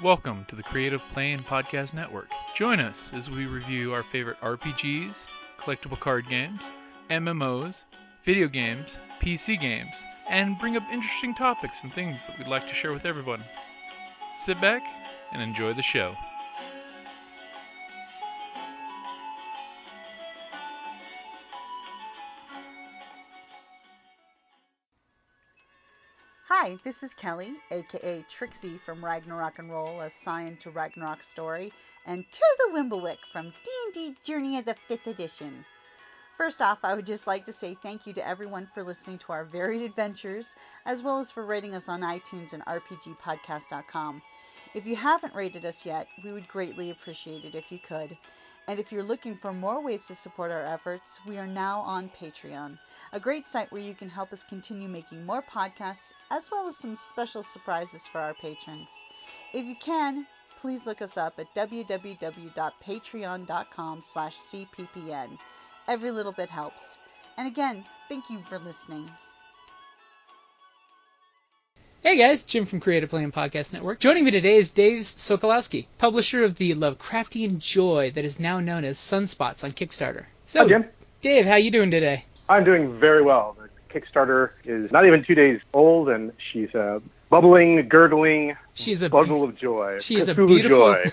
Welcome to the Creative Playing Podcast Network. Join us as we review our favorite RPGs, collectible card games, MMOs, video games, PC games, and bring up interesting topics and things that we'd like to share with everyone. Sit back and enjoy the show. Hi, this is Kelly, aka Trixie from Ragnarok and Roll, a Scion to Ragnarok story, and Tilda Wimblewick from D&D Journey of the 5th Edition. First off, I would just like to say thank you to everyone for listening to our varied adventures, as well as for rating us on iTunes and rpgpodcast.com. If you haven't rated us yet, we would greatly appreciate it if you could. And if you're looking for more ways to support our efforts, we are now on Patreon, a great site where you can help us continue making more podcasts, as well as some special surprises for our patrons. If you can, please look us up at www.patreon.com/cppn. Every little bit helps. And again, thank you for listening. Hey guys, Jim from Creative Playing Podcast Network. Joining me today is Dave Sokolowski, publisher of the Lovecraftian joy that is now known as Sunspots on Kickstarter. So, hi, Jim. Dave, how you doing today? I'm doing very well. The Kickstarter is not even 2 days old, and she's bubbling, gurgling, bundle of joy. She's Cthulhu a beautiful, joy.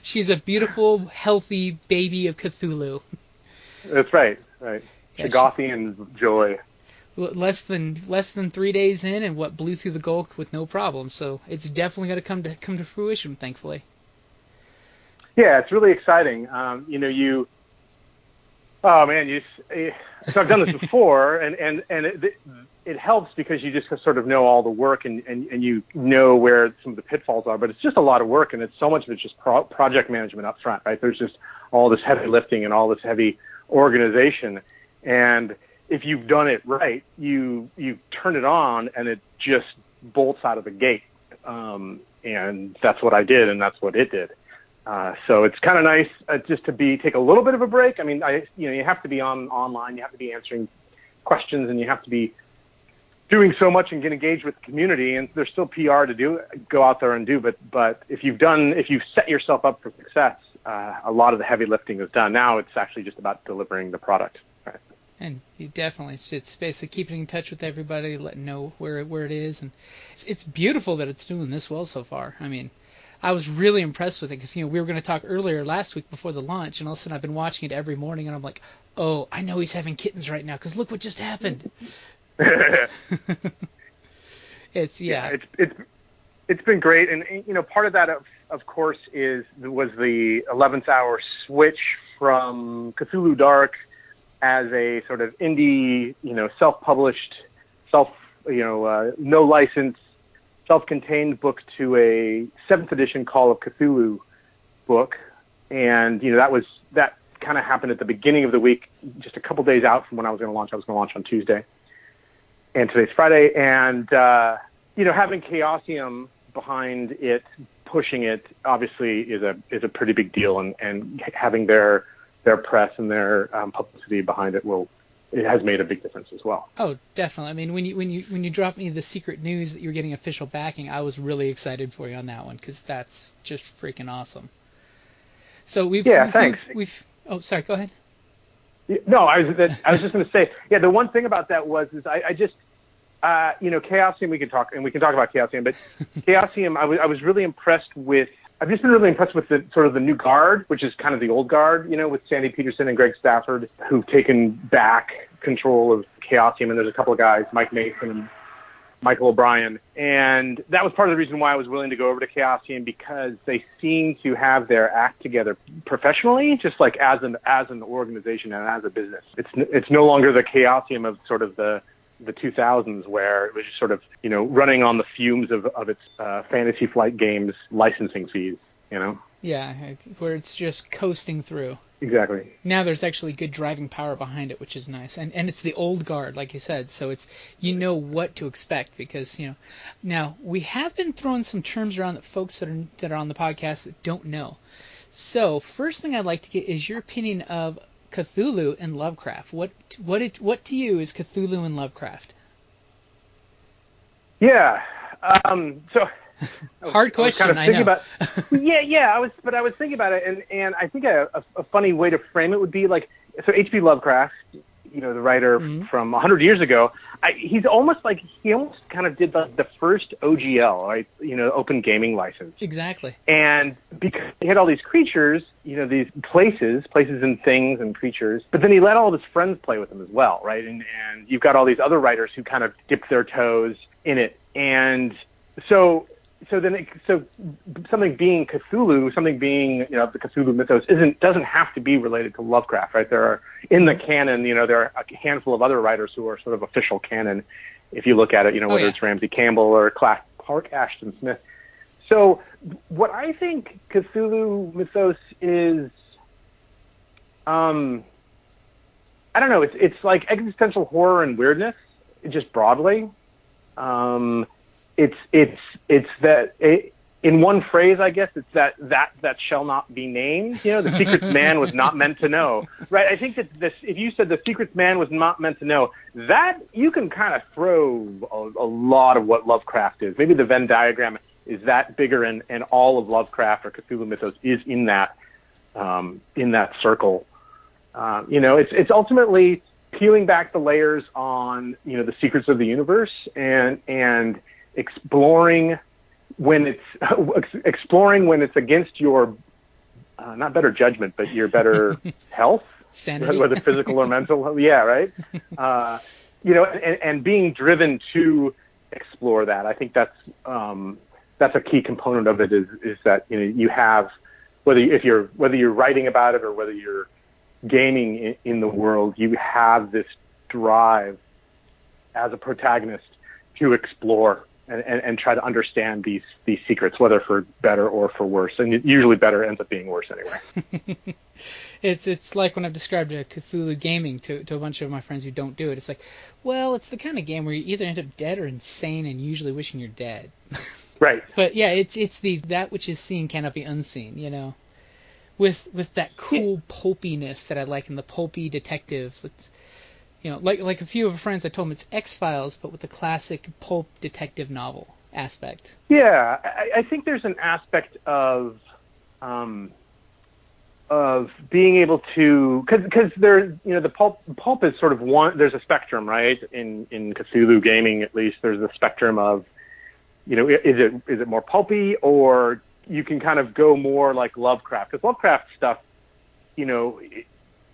She's a beautiful, healthy baby of Cthulhu. That's right. Shogothian joy. Less than 3 days in, and what blew through the Gulf with no problem. So it's definitely going to come to fruition, thankfully. Yeah, it's really exciting. So I've done this before, and it helps because you just sort of know all the work and you know where some of the pitfalls are. But it's just a lot of work, and it's so much of it's just project management up front, right? There's just all this heavy lifting and all this heavy organization, and if you've done it right, you turn it on and it just bolts out of the gate. And that's what I did, and that's what it did. So it's kind of nice just to take a little bit of a break. I mean, you have to be online, you have to be answering questions, and you have to be doing so much and get engaged with the community. And there's still PR to go out there and do. But if you've set yourself up for success, a lot of the heavy lifting is done. Now it's actually just about delivering the product. Right? And it's basically keeping in touch with everybody, letting know where it is, and it's beautiful that it's doing this well so far. I mean, I was really impressed with it because we were going to talk earlier last week before the launch, and all of a sudden I've been watching it every morning, and I'm like, oh, I know he's having kittens right now because look what just happened. It's been great, and part of that of course was the 11th hour switch from Cthulhu Dark as a sort of indie, self-published, no license, self-contained book to a 7th edition Call of Cthulhu book. And, that kind of happened at the beginning of the week, just a couple days out from when I was going to launch. I was going to launch on Tuesday, and today's Friday. And, having Chaosium behind it, pushing it, obviously is a pretty big deal. And having their press and their publicity behind it has made a big difference as well. Oh, definitely. I mean, when you dropped me the secret news that you were getting official backing, I was really excited for you on that one because that's just freaking awesome. So thanks. Oh, sorry. Go ahead. No, I was just going to say, the one thing about that is I just Chaosium, we can talk about Chaosium, but Chaosium, I was really impressed with. I've just been really impressed with the sort of the new guard, which is kind of the old guard, with Sandy Peterson and Greg Stafford, who've taken back control of Chaosium. And there's a couple of guys, Mike Mason and Michael O'Brien. And that was part of the reason why I was willing to go over to Chaosium, because they seem to have their act together professionally, just like as an organization and as a business. It's no longer the Chaosium of sort of the 2000s, where it was just sort of, running on the fumes of its Fantasy Flight Games licensing fees, Yeah, where it's just coasting through. Exactly. Now there's actually good driving power behind it, which is nice. And it's the old guard, like you said, so it's what to expect because, Now, we have been throwing some terms around that folks that are on the podcast that don't know. So, first thing I'd like to get is your opinion of Cthulhu and Lovecraft. What to you is Cthulhu and Lovecraft? Yeah. So Hard question, I know. I was thinking about it, and I think a funny way to frame it would be like, so H.P. Lovecraft, the writer from 100 years ago, he almost kind of did the first OGL, right? Open gaming license. Exactly. And because he had all these creatures, these places and things and creatures, but then he let all of his friends play with them as well, right? And you've got all these other writers who kind of dipped their toes in it, and so something being Cthulhu, something being the Cthulhu mythos doesn't have to be related to Lovecraft, right? There are in the canon, there are a handful of other writers who are sort of official canon. If you look at it, whether it's Ramsey Campbell or Clark Ashton Smith. So what I think Cthulhu mythos is, I don't know. It's like existential horror and weirdness, just broadly. It's that in one phrase, I guess it's that shall not be named. The secrets man was not meant to know, right? I think that if you said the secrets man was not meant to know, that you can kind of throw a lot of what Lovecraft is. Maybe the Venn diagram is that bigger, and all of Lovecraft or Cthulhu mythos is in that circle. It's ultimately peeling back the layers on the secrets of the universe and exploring when it's against your not better judgment, but your better health, sanity, whether physical or mental. Yeah, right. And being driven to explore that. I think that's a key component of it. Is that you have whether you're writing about it or whether you're gaming in the world, you have this drive as a protagonist to explore and try to understand these secrets, whether for better or for worse. And usually better ends up being worse anyway. It's like when I've described Cthulhu gaming to a bunch of my friends who don't do it. It's like, well, it's the kind of game where you either end up dead or insane and usually wishing you're dead. Right. But yeah, it's that which is seen cannot be unseen, with that cool pulpiness that I like in the pulpy detective. It's, like a few of our friends, I told them it's X-Files, but with the classic pulp detective novel aspect. Yeah, I think there's an aspect of being able to, because there's, the pulp is sort of one. There's a spectrum, right? In Cthulhu gaming, at least, there's a spectrum of, is it more pulpy, or you can kind of go more like Lovecraft. Because Lovecraft stuff,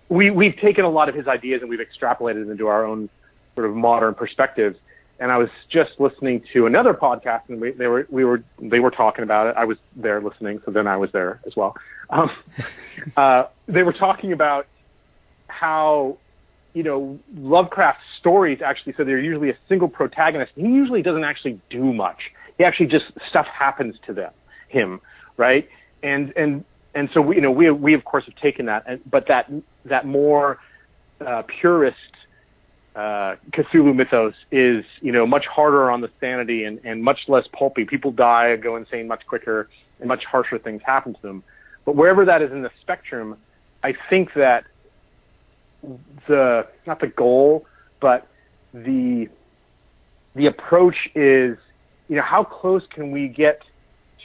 we've taken a lot of his ideas and we've extrapolated it into our own sort of modern perspectives. And I was just listening to another podcast, and they were talking about it. I was there listening, so then I was there as well. They were talking about how Lovecraft's stories actually, so they're usually a single protagonist. He usually doesn't actually do much. He actually just stuff happens to him, right? And so we of course have taken that, but that more purist Cthulhu mythos is much harder on the sanity and much less pulpy. People die, go insane much quicker, and much harsher things happen to them. But wherever that is in the spectrum, I think that not the goal, but the approach is, how close can we get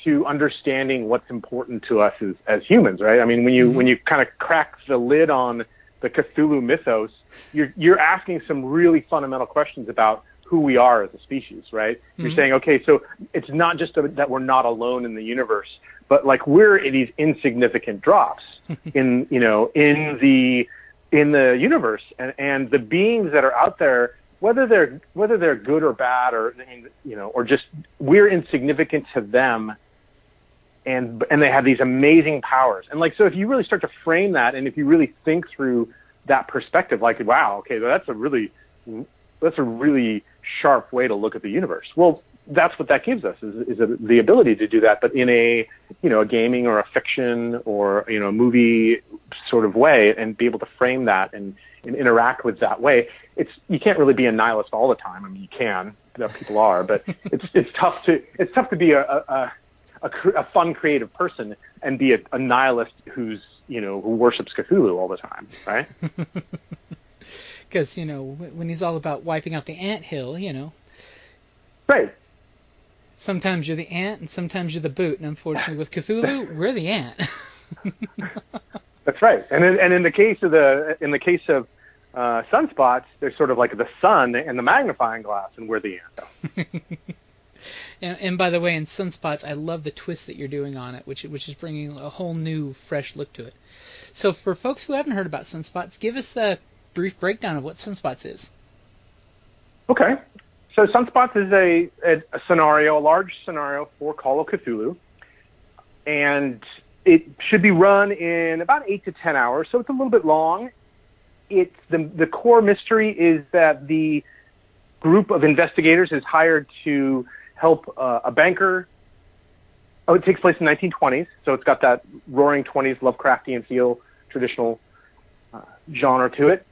to understanding what's important to us as humans, right? I mean, when you kind of crack the lid on the Cthulhu mythos, you're asking some really fundamental questions about who we are as a species, right? Mm-hmm. You're saying, okay, so it's not just that we're not alone in the universe, but like we're these insignificant drops in the universe, and the beings that are out there, whether they're good or bad, or just we're insignificant to them, and they have these amazing powers. And so if you really start to frame that, and if you really think through that perspective, like, wow, okay, that's a really sharp way to look at the universe. Well, that's what that gives us is the ability to do that, but in a gaming or a fiction or a movie sort of way, and be able to frame that and interact with that way. You can't really be a nihilist all the time. I mean, you can, people are, but it's tough to be a fun, creative person and be a nihilist who worships Cthulhu all the time, right? Because when he's all about wiping out the anthill, Right. Sometimes you're the ant, and sometimes you're the boot. And unfortunately, with Cthulhu, we're the ant. That's right. And in the case of sunspots, they're sort of like the sun and the magnifying glass, and we're the ant. And by the way, in Sunspots, I love the twist that you're doing on it, which is bringing a whole new, fresh look to it. So for folks who haven't heard about Sunspots, give us a brief breakdown of what Sunspots is. Okay. So Sunspots is a scenario, a large scenario for Call of Cthulhu, and it should be run in about 8 to 10 hours, so it's a little bit long. It's the core mystery is that the group of investigators is hired to help a banker. Oh, it takes place in 1920s, so it's got that roaring 20s Lovecraftian feel, traditional genre to it.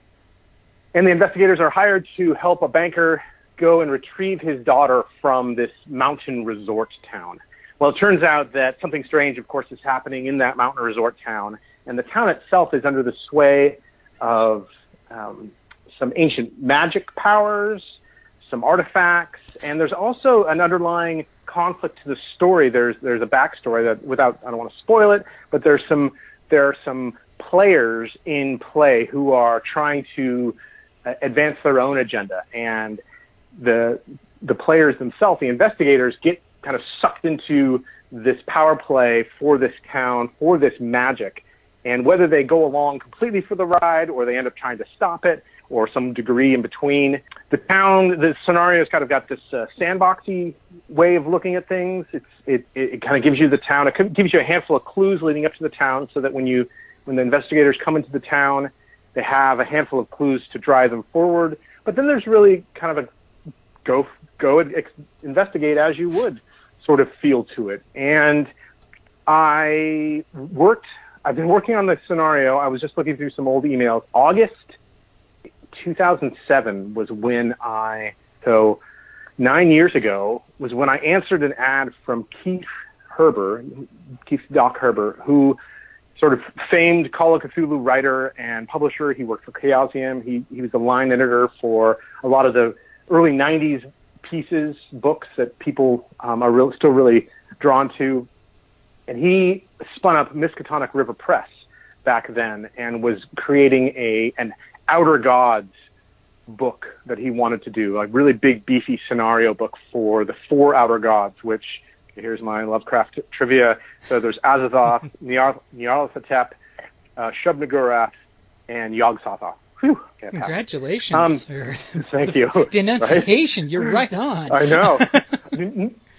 And the investigators are hired to help a banker go and retrieve his daughter from this mountain resort town. Well, it turns out that something strange, of course, is happening in that mountain resort town, and the town itself is under the sway of some ancient magic powers, some artifacts, and there's also an underlying conflict to the story. There's a backstory that, I don't want to spoil it, but there are some players in play who are trying to advance their own agenda, and the players themselves, the investigators, get kind of sucked into this power play for this town, for this magic, and whether they go along completely for the ride or they end up trying to stop it or some degree in between. The scenario's kind of got this sandboxy way of looking at things. It kind of gives you the town. It gives you a handful of clues leading up to the town, so that when the investigators come into the town, they have a handful of clues to drive them forward. But then there's really kind of a go investigate as you would sort of feel to it. And I've been working on the scenario. I was just looking through some old emails. August 2007 was when so 9 years ago was when I answered an ad from Keith Doc Herber, who sort of famed Call of Cthulhu writer and publisher. He worked for Chaosium. He was the line editor for a lot of the early 90s pieces, books that people are still really drawn to. And he spun up Miskatonic River Press back then and was creating an Outer Gods book that he wanted to do, a really big, beefy scenario book for the 4 Outer Gods, which, here's my Lovecraft trivia. So there's Azathoth, Nyarlathotep, Shub-Niggurath, and Yog-Sothoth. Whew, congratulations, sir. Thank you. The enunciation, right? You're right on. I know.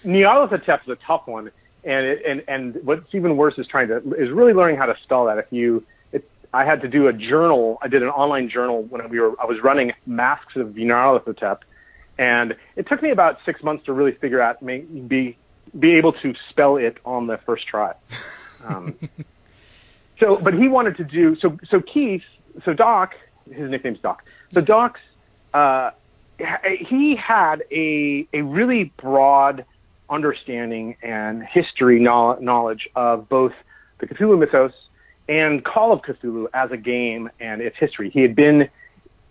Nyarlathotep is a tough one, and what's even worse is really learning how to spell that. I had to do a journal. I did an online journal when I was running Masks of Nyarlathotep, and it took me about 6 months to really figure out, be able to spell it on the first try. But he wanted to do so. Doc, his nickname's Doc. So Doc's he had a really broad understanding and history knowledge of both the Cthulhu mythos and Call of Cthulhu as a game and its history. He had been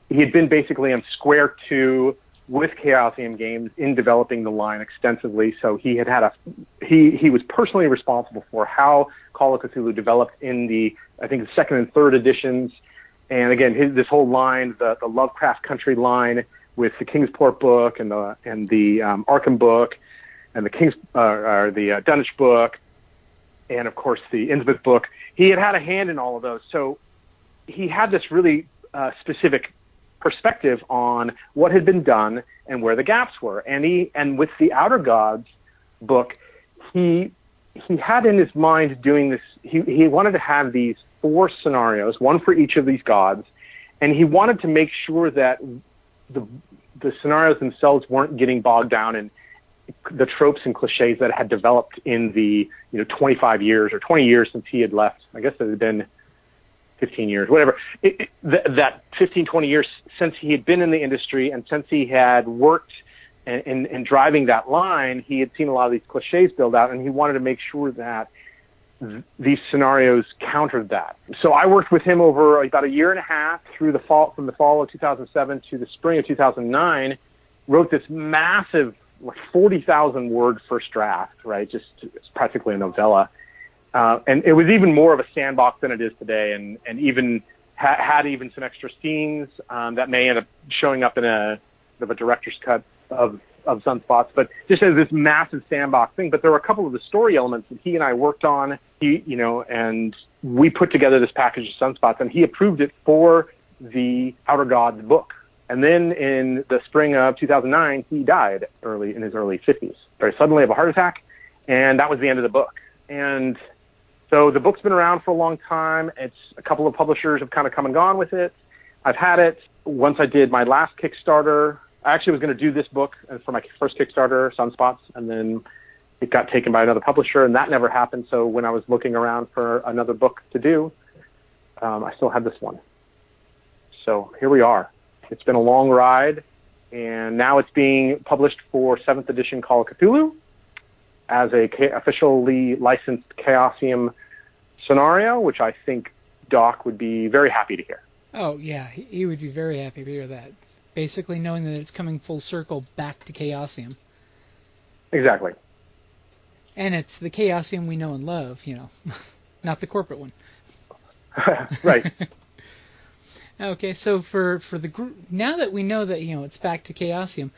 basically on Square 2 with Chaosium Games in developing the line extensively. So he was personally responsible for how Call of Cthulhu developed in the second and third editions. And again, this whole line, the Lovecraft Country line with the Kingsport book and the Arkham book and the Dunwich book, and of course the Innsmouth book. He had a hand in all of those. So he had this really specific perspective on what had been done and where the gaps were. And with the Outer Gods book, he had in his mind doing this. He wanted to have these 4 scenarios, one for each of these gods, and he wanted to make sure that the scenarios themselves weren't getting bogged down in the tropes and cliches that had developed in the 25 years or 20 years since he had left. I guess it had been 15 years, whatever. That 15, 20 years since he had been in the industry and since he had worked in driving that line, he had seen a lot of these cliches build out, and he wanted to make sure that these scenarios countered that. So I worked with him over about a year and a half from the fall of 2007 to the spring of 2009, wrote this massive like 40,000 word first draft, right? It's practically a novella. And it was even more of a sandbox than it is today, and even had even some extra scenes that may end up showing up in a director's cut of Sunspots, but just as this massive sandbox thing. But there were a couple of the story elements that he and I worked on, and we put together this package of Sunspots, and he approved it for the Outer Gods book. And then in the spring of 2009, he died in his early 50s, very suddenly of a heart attack, and that was the end of the book. And so the book's been around for a long time. It's a couple of publishers have kind of come and gone with it. I've had it. Once I did my last Kickstarter, I actually was going to do this book for my first Kickstarter, Sunspots, and then it got taken by another publisher, and that never happened. So when I was looking around for another book to do, I still had this one. So here we are. It's been a long ride, and now it's being published for 7th edition Call of Cthulhu as a officially licensed Chaosium scenario, which I think Doc would be very happy to hear. Oh, yeah, he would be very happy to hear that. Basically knowing that it's coming full circle back to Chaosium. Exactly. And it's the Chaosium we know and love, not the corporate one. Right. Okay, so for the group, now that we know that it's back to Chaosium,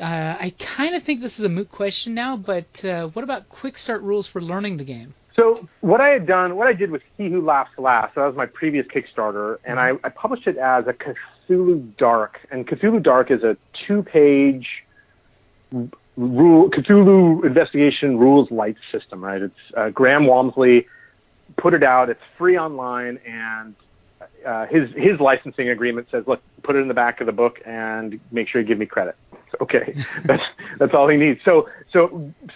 I kind of think this is a moot question now, but what about quick start rules for learning the game? So what I did was He Who Laughs Last. So that was my previous Kickstarter, and I published it as a Cthulhu Dark. And Cthulhu Dark is a 2-page Cthulhu investigation rules light system, right? It's Graham Walmsley put it out. It's free online, and his licensing agreement says, look, put it in the back of the book and make sure you give me credit. Okay, that's all he needs. So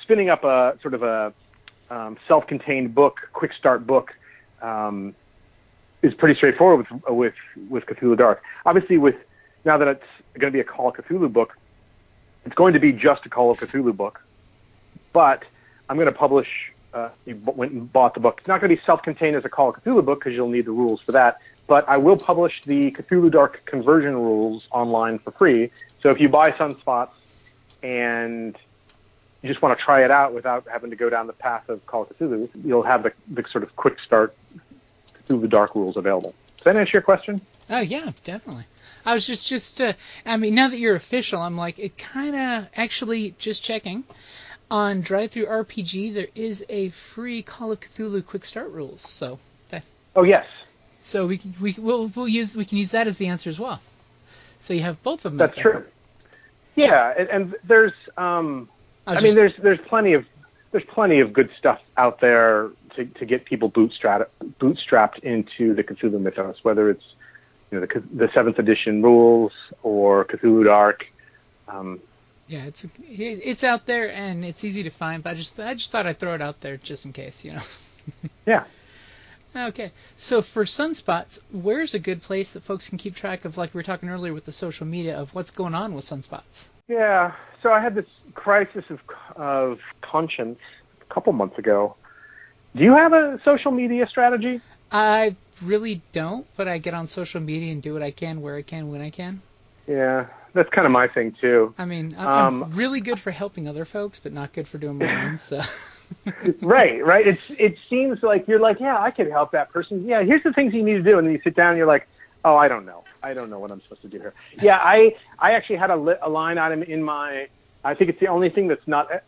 spinning up a sort of a self-contained book, quick start book, is pretty straightforward with Cthulhu Dark. Obviously, now that it's going to be a Call of Cthulhu book, it's going to be just a Call of Cthulhu book. But I'm going to publish. You went and bought the book. It's not going to be self-contained as a Call of Cthulhu book because you'll need the rules for that. But I will publish the Cthulhu Dark conversion rules online for free. So if you buy Sunspots and you just want to try it out without having to go down the path of Call of Cthulhu, you'll have the sort of quick start Cthulhu Dark rules available. Does that answer your question? Oh, yeah, definitely. I was just now that you're official, I'm like, it kind of, actually, just checking, on Drive-Thru RPG, there is a free Call of Cthulhu quick start rules, so. Oh, yes. So we can use that as the answer as well. So you have both of them. That's true. Yeah, and there's there's plenty of good stuff out there to get people bootstrapped into the Cthulhu mythos, whether it's the 7th edition rules or Cthulhu Dark. Yeah, it's out there and it's easy to find, but I just thought I'd throw it out there just in case, Yeah. Okay, so for Sunspots, where's a good place that folks can keep track of, like we were talking earlier with the social media, of what's going on with Sunspots? Yeah, so I had this crisis of conscience a couple months ago. Do you have a social media strategy? I really don't, but I get on social media and do what I can, where I can, when I can. Yeah, that's kind of my thing, too. I mean, I'm really good for helping other folks, but not good for doing my own, so... Right. It seems like you're like, yeah, I could help that person. Yeah, here's the things you need to do, and then you sit down and you're like, oh, I don't know what I'm supposed to do here. Yeah, I actually had a line item in my. I think it's the only thing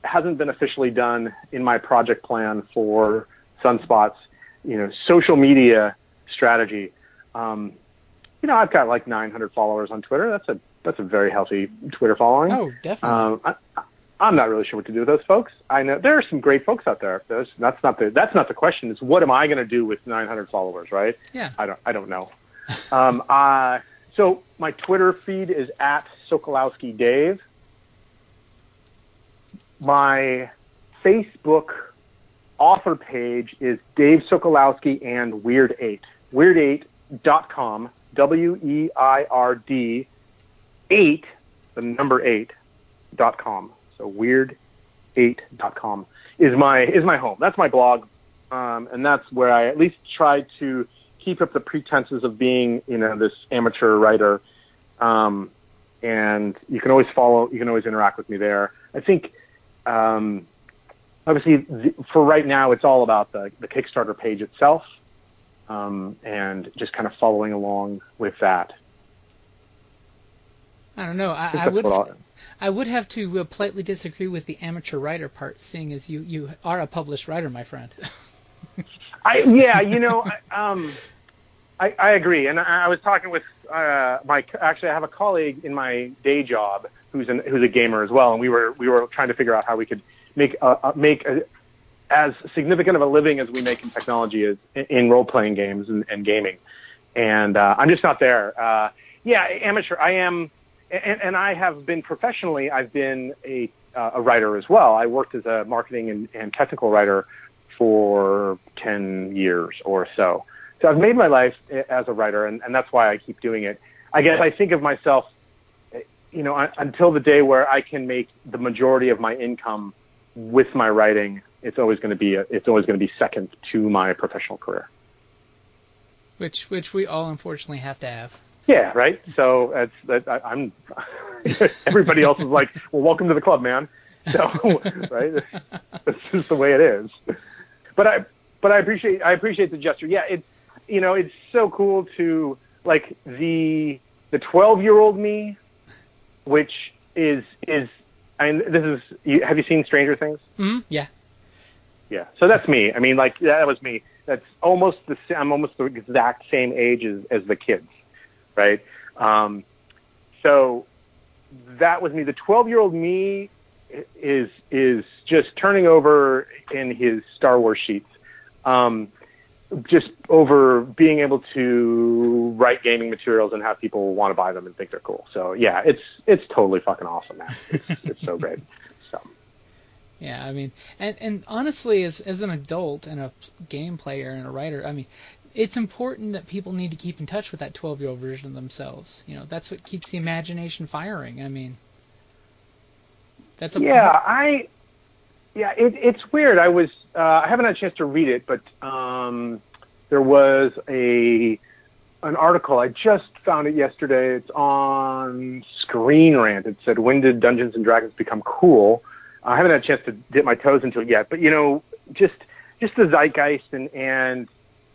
hasn't been officially done in my project plan for Sunspots. Social media strategy. I've got like 900 followers on Twitter. That's a very healthy Twitter following. Oh, definitely. I'm not really sure what to do with those folks. I know there are some great folks out there. That's not the question. It's what am I going to do with 900 followers, right? Yeah. I don't know. So my Twitter feed is at Sokolowski Dave. My Facebook author page is Dave Sokolowski and Weird8. Weird8.com. WEIRD 8, the number 8.com. So weird8.com is my home. That's my blog, and that's where I at least try to keep up the pretenses of being, this amateur writer. And you can always interact with me there. I think obviously for right now, it's all about the Kickstarter page itself, and just kind of following along with that. I don't know. I would have to politely disagree with the amateur writer part, seeing as you are a published writer, my friend. I agree, and I was talking with actually I have a colleague in my day job who's a gamer as well, and we were trying to figure out how we could make as significant of a living as we make in technology as in role-playing games and gaming, and I'm just not there. Amateur. I am, and I have been professionally. I've been a writer as well. I worked as a marketing and technical writer for 10 years or so. So I've made my life as a writer, and that's why I keep doing it. I guess I think of myself, until the day where I can make the majority of my income with my writing, it's always going to be second to my professional career. Which we all unfortunately have to have. Yeah, right. So I'm. Everybody else is like, well, welcome to the club, man. So right, that's just the way it is. But I appreciate the gesture. Yeah, it's so cool to like the 12-year-old me, which is this is. Have you seen Stranger Things? Mm-hmm. Yeah. Yeah. So that's me. I mean, like that was me. That's almost I'm almost the exact same age as the kids, right? So that was me. The 12-year-old me is just turning over in his Star Wars sheets, just over being able to write gaming materials and have people want to buy them and think they're cool. So yeah, it's totally fucking awesome, man. It's so great. So. Yeah, I mean, and honestly, as an adult and a game player and a writer, I mean, it's important that people need to keep in touch with that 12-year-old version of themselves. That's what keeps the imagination firing. I mean, that's a it's weird. I haven't had a chance to read it, but there was an article. I just found it yesterday. It's on Screen Rant. It said, "When did Dungeons and Dragons become cool?" I haven't had a chance to dip my toes into it yet, but just the zeitgeist and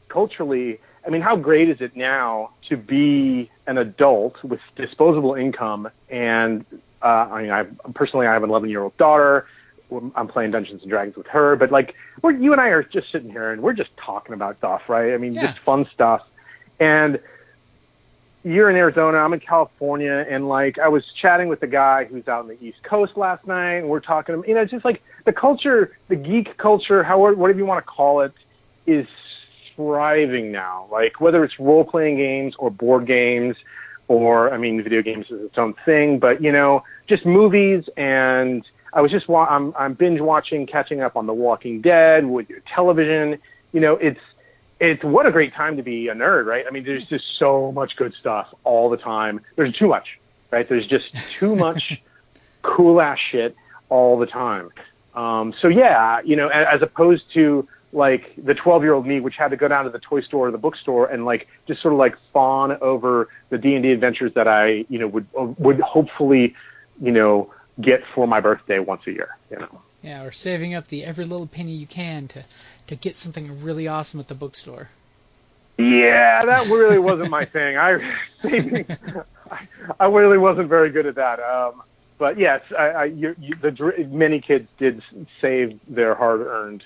culturally, I mean, how great is it now to be an adult with disposable income? And I have an 11-year-old daughter. I'm playing Dungeons and Dragons with her, but like you and I are just sitting here and we're just talking about stuff, right? I mean, just fun stuff. And you're in Arizona, I'm in California, and like I was chatting with the guy who's out on the East Coast last night, and we're talking, it's just like the culture, the geek culture, whatever you want to call it, is thriving now. Like whether it's role-playing games or board games, or video games is its own thing, but just movies. And I was just I'm binge watching, catching up on The Walking Dead with your television. It's what a great time to be a nerd, right? I mean, there's just so much good stuff all the time. There's too much, right? There's just too much cool ass shit all the time. So yeah, as opposed to like the 12-year-old me, which had to go down to the toy store or the bookstore and like just sort of like fawn over the D&D adventures that I would hopefully get for my birthday once a year. Yeah, or saving up the every little penny you can to get something really awesome at the bookstore. Yeah, that really wasn't my thing. I really wasn't very good at that. But yes, many kids did save their hard-earned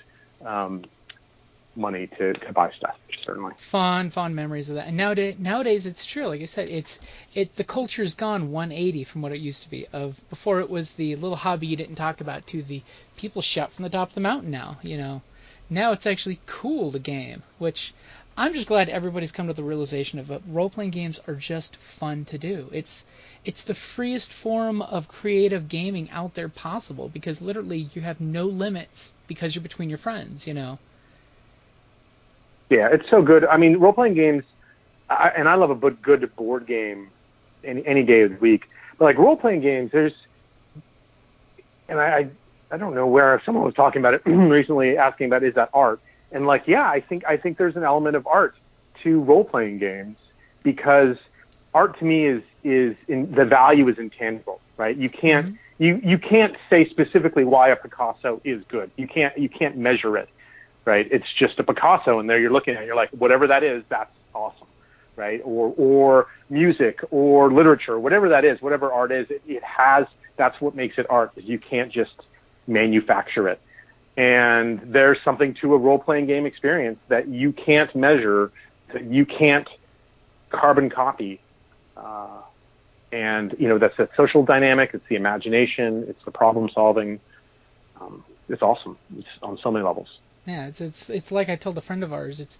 money to buy stuff, certainly. Fond memories of that. And nowadays it's true. Like I said, the culture's gone 180 from what it used to be. Before it was the little hobby you didn't talk about to the people shout from the top of the mountain now. Now it's actually cool to game, which I'm just glad everybody's come to the realization of role-playing games are just fun to do. It's the freest form of creative gaming out there possible because literally you have no limits because you're between your friends, Yeah, it's so good. I mean, role-playing games, and I love a good board game any day of the week. But like role-playing games, I don't know where someone was talking about it recently, asking about is that art? And like, yeah, I think there's an element of art to role-playing games because art to me is the value is intangible, right? You can't you can't say specifically why a Picasso is good. You can't measure it, right? It's just a Picasso, and there you're looking at it, you're like, whatever that is, that's awesome, right? Or music or literature, whatever that is, whatever art is, it has, that's what makes it art, is you can't just manufacture it. And there's something to a role-playing game experience that you can't measure, that you can't carbon copy. And, that's the social dynamic, it's the imagination, it's the problem solving. It's awesome. It's on so many levels. Yeah, it's like I told a friend of ours. It's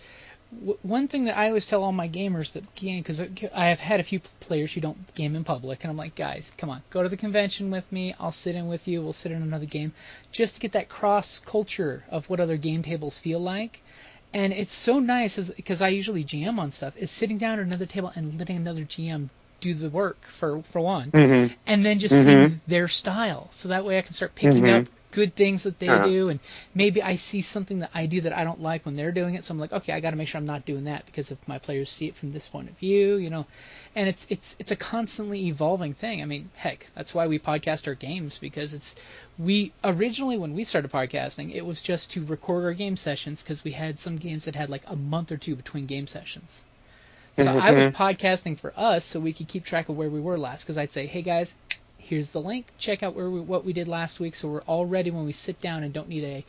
one thing that I always tell all my gamers that game, because I have had a few players who don't game in public, and I'm like, guys, come on, go to the convention with me. I'll sit in with you. We'll sit in another game, just to get that cross culture of what other game tables feel like. And it's so nice, because I usually GM on stuff, is sitting down at another table and letting another GM do the work for one, and then just seeing their style. So that way I can start picking up good things that they do, and maybe I see something that I do that I don't like when they're doing it. So I'm like, okay, I got to make sure I'm not doing that, because if my players see it from this point of view, and it's a constantly evolving thing. I mean, heck, that's why we podcast our games, because we originally, when we started podcasting, it was just to record our game sessions, because we had some games that had like a month or two between game sessions. So I was podcasting for us so we could keep track of where we were last, because I'd say, hey guys, here's the link, check out what we did last week, so we're all ready when we sit down and don't need a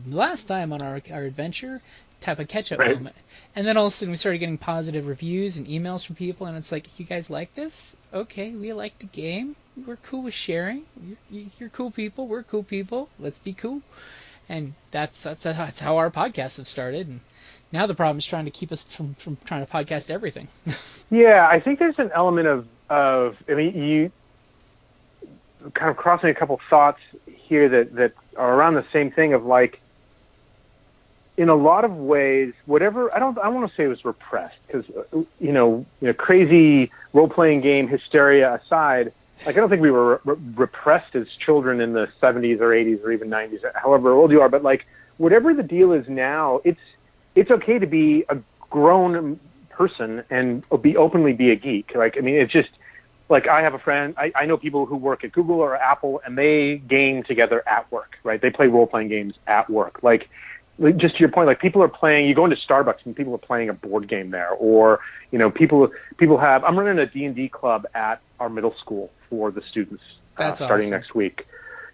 last time on our adventure type of catch-up moment. And then all of a sudden we started getting positive reviews and emails from people, and it's like, you guys like this? Okay, we like the game. We're cool with sharing. You're cool people. We're cool people. Let's be cool. And that's how our podcasts have started. And now the problem is trying to keep us from trying to podcast everything. Yeah, I think there's an element of I mean, you kind of crossing a couple thoughts here that are around the same thing of like, in a lot of ways, whatever, I want to say it was repressed, because, crazy role-playing game hysteria aside, like, I don't think we were repressed as children in the 70s or 80s or even 90s, however old you are, but like, whatever the deal is now, it's okay to be a grown person and openly be a geek. Like, I mean, it's just, like, I have a friend, I know people who work at Google or Apple, and they game together at work, right? They play role-playing games at work. Like, just to your point, like, people are playing, you go into Starbucks and people are playing a board game there, or, people have, I'm running a D&D club at our middle school for the students starting awesome. Next week.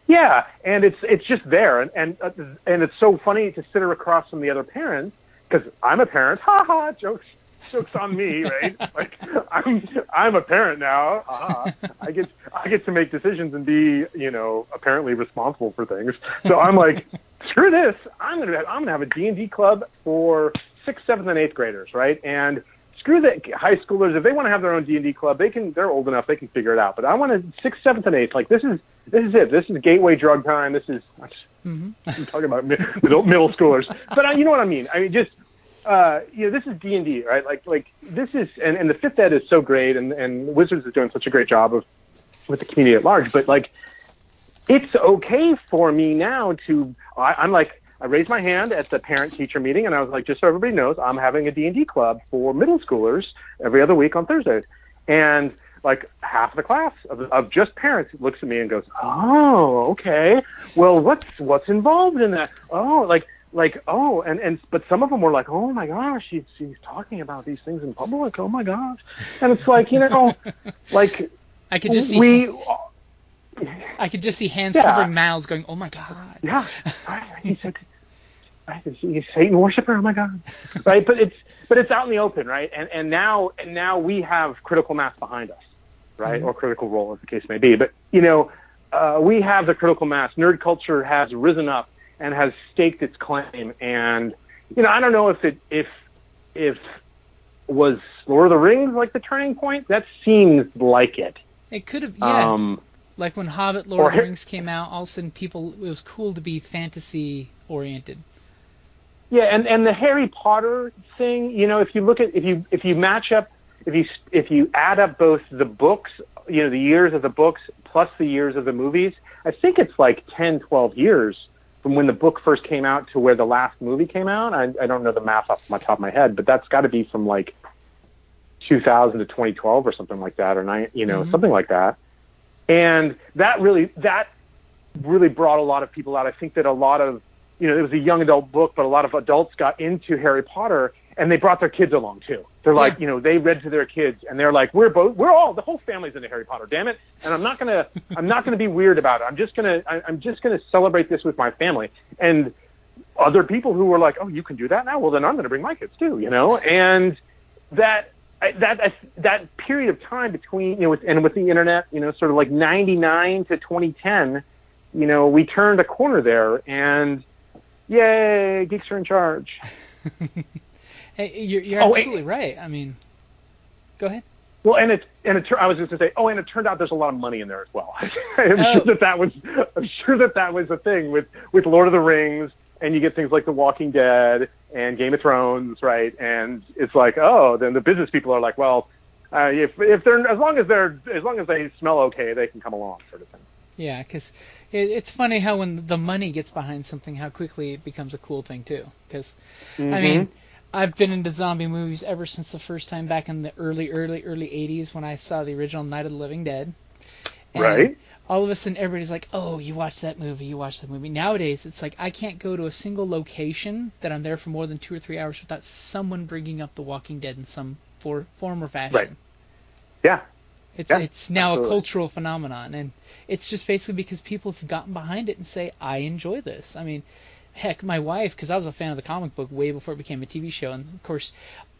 Yeah, and it's just there, and it's so funny to sit across from the other parents, because I'm a parent, jokes on me, right? Like, I'm a parent now. I get to make decisions and be, apparently responsible for things. So I'm like, screw this. I'm gonna have a D&D club for 6th, 7th, and 8th graders, right? And screw the high schoolers. If they want to have their own D&D club, they're old enough, they can figure it out. But I want a 6th, 7th, and 8th. Like, this is it. This is gateway drug time. This is I'm talking about middle schoolers. But you know what I mean. I mean, just this is D&D, right? Like this is, and the 5th Ed is so great, and Wizards is doing such a great job with the community at large. But like, it's okay for me now I'm like, I raised my hand at the parent-teacher meeting, and I was like, just so everybody knows, I'm having a D&D club for middle schoolers every other week on Thursdays. And like, half of the class of just parents looks at me and goes, oh, okay. Well, what's involved in that? Oh, but some of them were like, oh my gosh, she's talking about these things in public. Oh my gosh. And it's like, like, I could just see hands covering mouths going, oh my God. Yeah. He said, he's a Satan worshiper. Oh my God. Right. But it's out in the open. Right. And now we have critical mass behind us. Right. Or critical role, as the case may be. But, we have the critical mass. Nerd culture has risen up and has staked its claim. And, I don't know if was Lord of the Rings like the turning point. That seems like it. It could have, yeah. Like when Hobbit, Lord of the Rings came out, all of a sudden it was cool to be fantasy oriented. Yeah, and the Harry Potter thing, if you look at, if you match up, if you add up both the books, the years of the books plus the years of the movies, I think it's like 10, 12 years from when the book first came out to where the last movie came out. I don't know the math off the top of my head, but that's got to be from like 2000 to 2012 or something like that, or something like that. And that really brought a lot of people out. I think that a lot of, it was a young adult book, but a lot of adults got into Harry Potter, and they brought their kids along too. They're like, they read to their kids, and they're like, the whole family's into Harry Potter, damn it. And I'm not gonna be weird about it. I'm just gonna celebrate this with my family. And other people who were like, oh, you can do that now? Well, then I'm gonna bring my kids too, And that period of time between, with the internet, sort of like 99 to 2010, we turned a corner there, and yay, geeks are in charge. Hey, you're absolutely right. I mean, go ahead. Well, I was just going to say, and it turned out there's a lot of money in there as well. I'm sure that was a thing with Lord of the Rings, and you get things like The Walking Dead and Game of Thrones, right? And it's like, then the business people are like, well, if they're as long as they smell okay, they can come along, sort of thing. Yeah, because it's funny how when the money gets behind something, how quickly it becomes a cool thing too. Because I mean, I've been into zombie movies ever since the first time back in the early 80s when I saw the original Night of the Living Dead. And right. All of a sudden, everybody's like, oh, you watched that movie. Nowadays, it's like I can't go to a single location that I'm there for more than 2 or 3 hours without someone bringing up The Walking Dead in some form or fashion. Right. Yeah. It's now absolutely. A cultural phenomenon, and it's just basically because people have gotten behind it and say, I enjoy this. I mean, heck, my wife, because I was a fan of the comic book way before it became a TV show, and of course,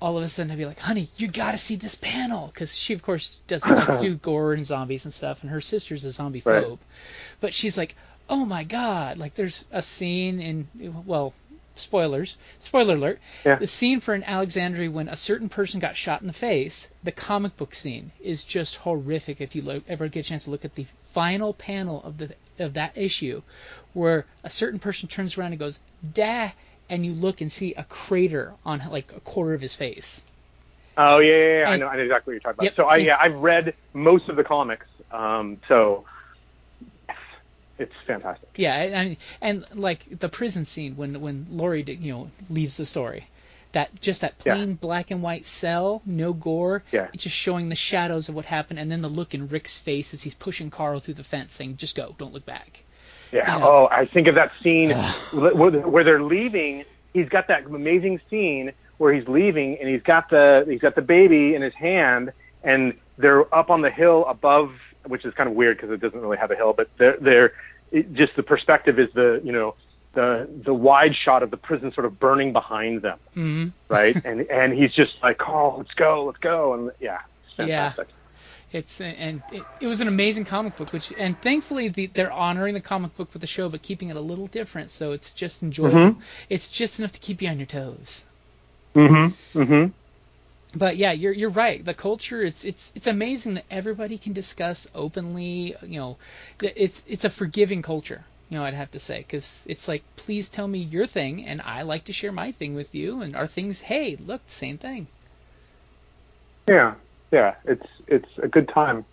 all of a sudden I'd be like, honey, you got to see this panel, because she, of course, doesn't like to do gore and zombies and stuff, and her sister's a zombie phobe. Right. But she's like, oh my god, like there's a scene in, well, spoiler alert, the scene for an Alexandria when a certain person got shot in the face, the comic book scene is just horrific. If you ever get a chance to look at the final panel of that issue, where a certain person turns around and goes, "Dah," and you look and see a crater on like a quarter of his face. Oh yeah. I know exactly what you're talking about. Yep, I've read most of the comics, so it's fantastic. Yeah, and like the prison scene when Laurie leaves the story, that plain black and white cell, no gore, it's just showing the shadows of what happened, and then the look in Rick's face as he's pushing Carl through the fence, saying, "Just go, don't look back." Yeah. Oh, I think of that scene where they're leaving. He's got that amazing scene where he's leaving, and he's got the baby in his hand, and they're up on the hill above, which is kind of weird because it doesn't really have a hill, but they're just the perspective is the wide shot of the prison sort of burning behind them, right? And he's just like, "Carl, let's go," and it's fantastic. It was an amazing comic book, and thankfully they're honoring the comic book with the show, but keeping it a little different, so it's just enjoyable. It's just enough to keep you on your toes. But yeah, you're right. The culture, it's amazing that everybody can discuss openly. It's a forgiving culture. I'd have to say, because it's like, please tell me your thing, and I like to share my thing with you, and our things. Hey, look, same thing. Yeah. It's a good time.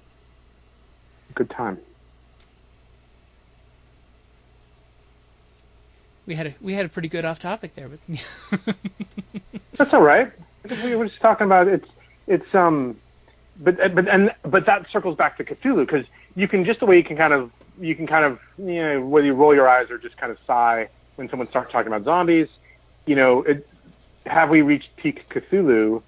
Good time. We had a pretty good off topic there, but that's all right. We were just talking about but that circles back to Cthulhu, because you can kind of whether you roll your eyes or just kind of sigh when someone starts talking about zombies. Have we reached peak Cthulhu?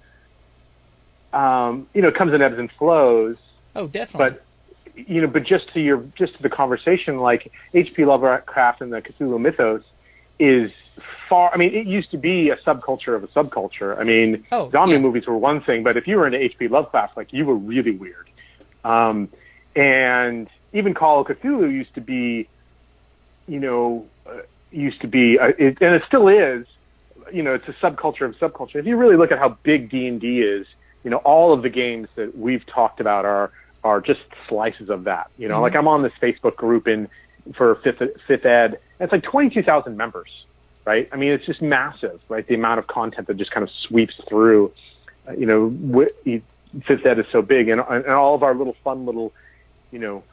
It comes in ebbs and flows. Oh, definitely. But just to the conversation, like H.P. Lovecraft and the Cthulhu mythos is far. I mean, it used to be a subculture of a subculture. I mean, zombie movies were one thing, but if you were into H.P. Lovecraft, like, you were really weird. And even Call of Cthulhu used to be, and it still is. It's a subculture of subculture. If you really look at how big D&D is, all of the games that we've talked about are just slices of that. Like, I'm on this Facebook group for fifth ed, and it's like 22,000 members, right? I mean, it's just massive, right? The amount of content that just kind of sweeps through. Fifth ed is so big, and all of our little fun little genre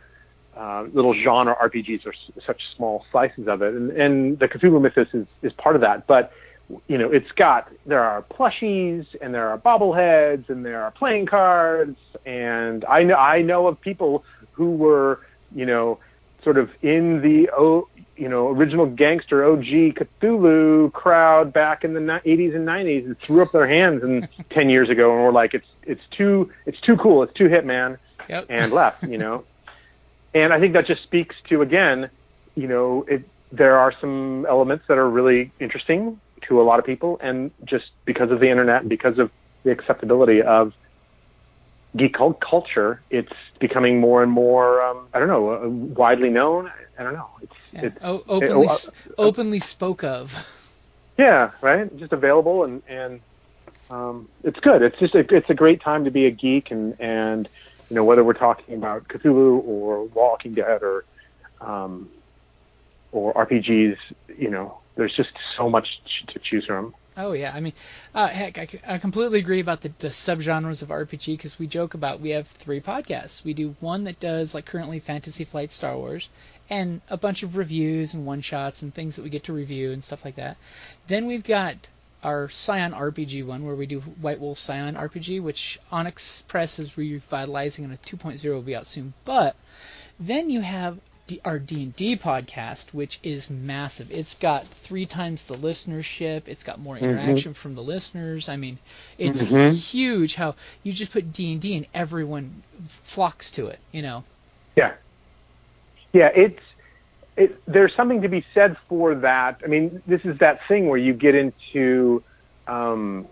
RPGs are such small slices of it, and the Cthulhu mythos is part of that. But there are plushies, and there are bobbleheads, and there are playing cards, and I know of people who were, sort of in the original gangster OG Cthulhu crowd back in the 80s and 90s and threw up their hands 10 years ago and were like, it's too cool, it's too hip, man, yep. and left, And I think that just speaks to, again, there are some elements that are really interesting to a lot of people, and just because of the internet and because of the acceptability of geek culture, it's becoming more and more, widely known. I don't know. Openly spoke of. Yeah, right. Just available, and it's good. It's a great time to be a geek, and whether we're talking about Cthulhu or Walking Dead or RPGs, there's just so much to choose from. Oh yeah, I mean, heck, I completely agree about the subgenres of RPG, because we joke about, we have 3 podcasts. We do one that does, like, currently Fantasy Flight Star Wars, and a bunch of reviews and one-shots and things that we get to review and stuff like that. Then we've got our Scion RPG one, where we do White Wolf Scion RPG, which Onyx Press is revitalizing, and a 2.0 will be out soon. But then you have our D&D podcast, which is massive. It's got 3 times the listenership. It's got more interaction from the listeners. I mean, it's huge how you just put D&D and everyone flocks to it, Yeah. There's something to be said for that. I mean, this is that thing where you get into there's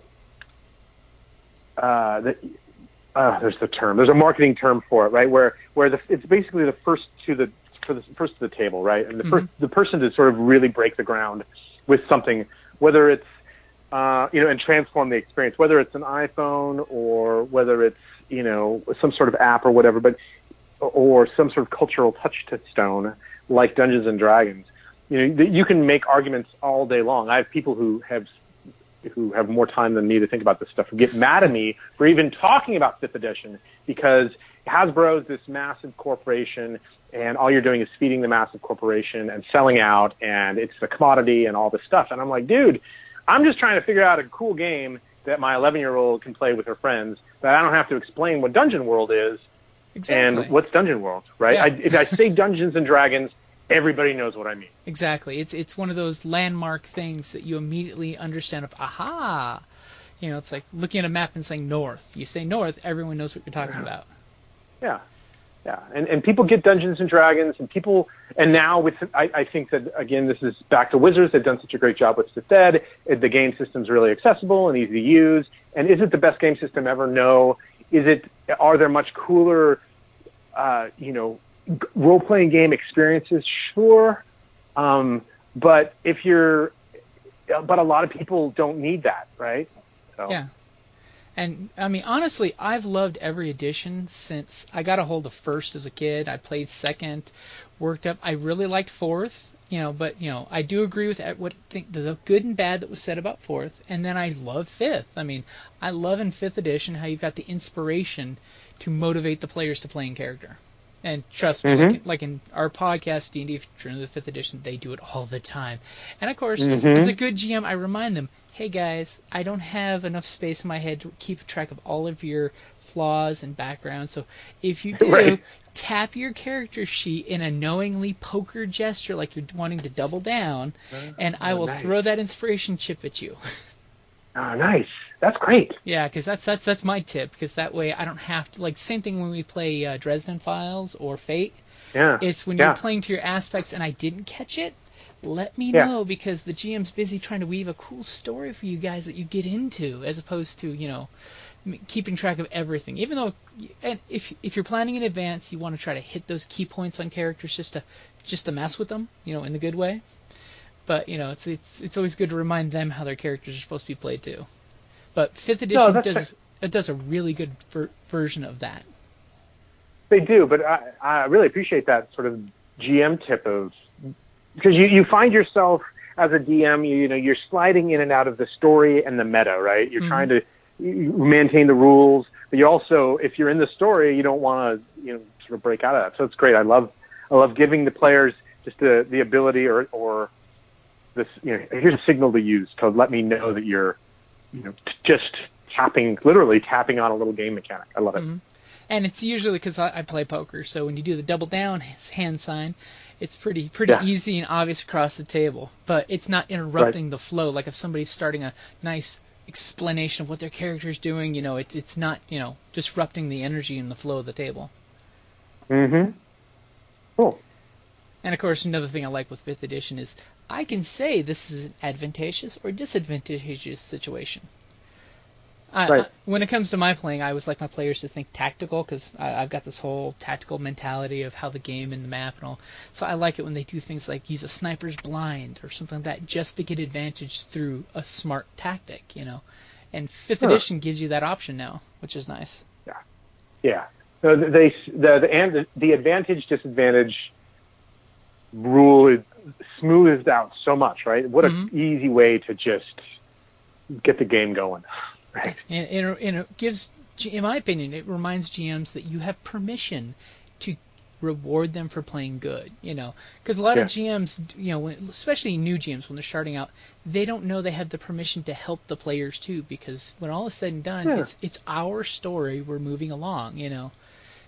the term. There's a marketing term for it, right? Where it's basically the first to the table, right? And the person to sort of really break the ground with something, whether it's and transform the experience, whether it's an iPhone or whether it's some sort of app or whatever, or some sort of cultural touchstone like Dungeons and Dragons. You can make arguments all day long. I have people who have more time than me to think about this stuff, who get mad at me for even talking about 5th edition, because Hasbro is this massive corporation, and all you're doing is feeding the massive corporation and selling out, and it's a commodity and all this stuff. And I'm like, dude, I'm just trying to figure out a cool game that my 11-year-old can play with her friends, that I don't have to explain what Dungeon World is. Exactly. And what's Dungeon World, right? Yeah. If I say Dungeons and Dragons, everybody knows what I mean. Exactly. It's one of those landmark things that you immediately understand of, aha! It's like looking at a map and saying north. You say north, everyone knows what you're talking about. Yeah. Yeah, and people get Dungeons and Dragons, and now I think that, again, this is back to Wizards. They've done such a great job with 5th Ed. The game system's really accessible and easy to use. And is it the best game system ever? No. Are there much cooler, role-playing game experiences? Sure. But a lot of people don't need that, right? So. Yeah. And, I mean, honestly, I've loved every edition since I got a hold of 1st as a kid. I played 2nd, worked up. I really liked 4th, but, I do agree with the good and bad that was said about 4th. And then I love 5th. I mean, I love in 5th edition how you've got the inspiration to motivate the players to play in character. And trust me, like in our podcast, D&D Journey to the 5th edition, they do it all the time. And, of course, as a good GM, I remind them, hey, guys, I don't have enough space in my head to keep track of all of your flaws and backgrounds. So if you do, tap your character sheet in a knowingly poker gesture like you're wanting to double down, and I will throw that inspiration chip at you. Oh, nice. That's great. Yeah, because that's my tip, because that way I don't have to, like, same thing when we play Dresden Files or Fate. Yeah. It's when you're playing to your aspects and I didn't catch it, let me know, because the GM's busy trying to weave a cool story for you guys that you get into, as opposed to, keeping track of everything. Even though, and if you're planning in advance, you want to try to hit those key points on characters just to mess with them, in the good way. But, it's always good to remind them how their characters are supposed to be played too. But 5th edition does a really good version of that. They do, but I really appreciate that sort of GM tip of, because you find yourself as a DM, you're sliding in and out of the story and the meta, right? You're trying to maintain the rules, but you also, if you're in the story, you don't want to, sort of break out of that. So it's great. I love giving the players just the ability or this, here's a signal to use to let me know that you're, just literally tapping on a little game mechanic. I love it. And it's usually because I play poker, so when you do the double down hand sign, it's pretty Yeah. easy and obvious across the table. But it's not interrupting the flow. Like if somebody's starting a nice explanation of what their character's doing, it's not, disrupting the energy and the flow of the table. Mm-hmm. Cool. And of course, another thing I like with 5th edition is I can say this is an advantageous or disadvantageous situation. Right. When it comes to my playing, I always like my players to think tactical, because I've got this whole tactical mentality of how the game and the map and all. So I like it when they do things like use a sniper's blind or something like that just to get advantage through a smart tactic, And 5th edition gives you that option now, which is nice. Yeah. So the advantage disadvantage rule is smoothed out so much, right? What an easy way to just get the game going. Right. And it gives, in my opinion, it reminds GMs that you have permission to reward them for playing good, because a lot of GMs, especially new GMs when they're starting out, they don't know they have the permission to help the players too, because when all is said and done, it's our story we're moving along,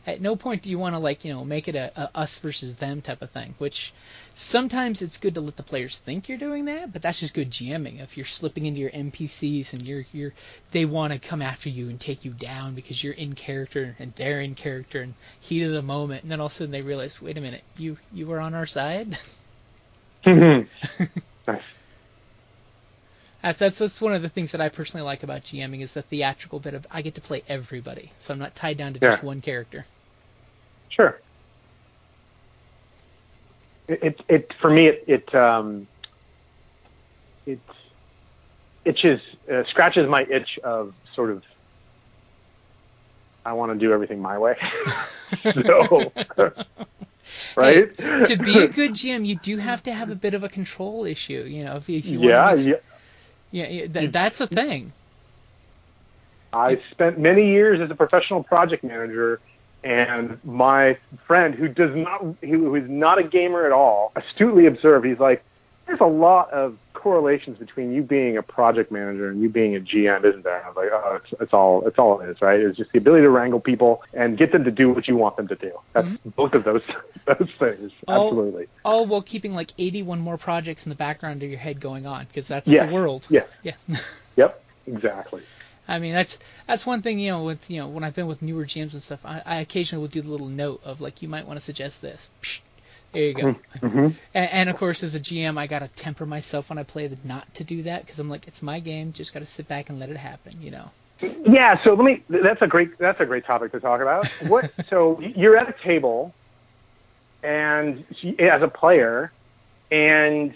At no point do you want to make it a us versus them type of thing, which sometimes it's good to let the players think you're doing that, but that's just good GMing. If you're slipping into your NPCs and they want to come after you and take you down because you're in character and they're in character and heat of the moment, and then all of a sudden they realize, wait a minute, you were on our side? Nice. That's one of the things that I personally like about GMing is the theatrical bit of I get to play everybody, so I'm not tied down to just one character. Sure. It for me it itches scratches my itch of sort of I want to do everything my way. So right? Hey, to be a good GM, you do have to have a bit of a control issue, if you want to that's a thing. I spent many years as a professional project manager, and my friend who is not a gamer at all, astutely observed, he's like, there's a lot of correlations between you being a project manager and you being a GM, isn't there? And I was like, oh, it's all it is, right? It's just the ability to wrangle people and get them to do what you want them to do. That's both of those things. Absolutely. All while keeping 81 more projects in the background of your head going on, because that's the world. Yeah. Yeah. Yep. Exactly. I mean, that's one thing, with when I've been with newer GMs and stuff, I occasionally will do the little note of you might want to suggest this. Psh, there you go. Mm-hmm. And of course, as a GM, I gotta temper myself when I play not to do that, because I'm like, it's my game, just gotta sit back and let it happen, Yeah. So that's a great topic to talk about. So you're at a table, and as a player, and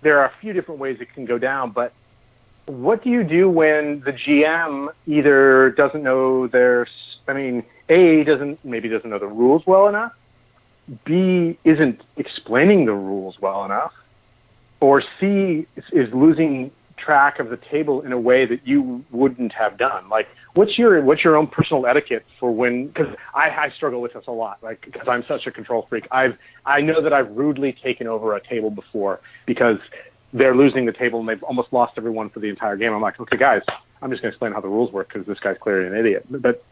there are a few different ways it can go down, but what do you do when the GM either doesn't know A, doesn't know the rules well enough, B, isn't explaining the rules well enough, or C, is losing track of the table in a way that you wouldn't have done? What's your own personal etiquette for when? Because I struggle with this a lot, because I'm such a control freak. I know that I've rudely taken over a table before because they're losing the table and they've almost lost everyone for the entire game. I'm like, okay, guys, I'm just going to explain how the rules work because this guy's clearly an idiot. But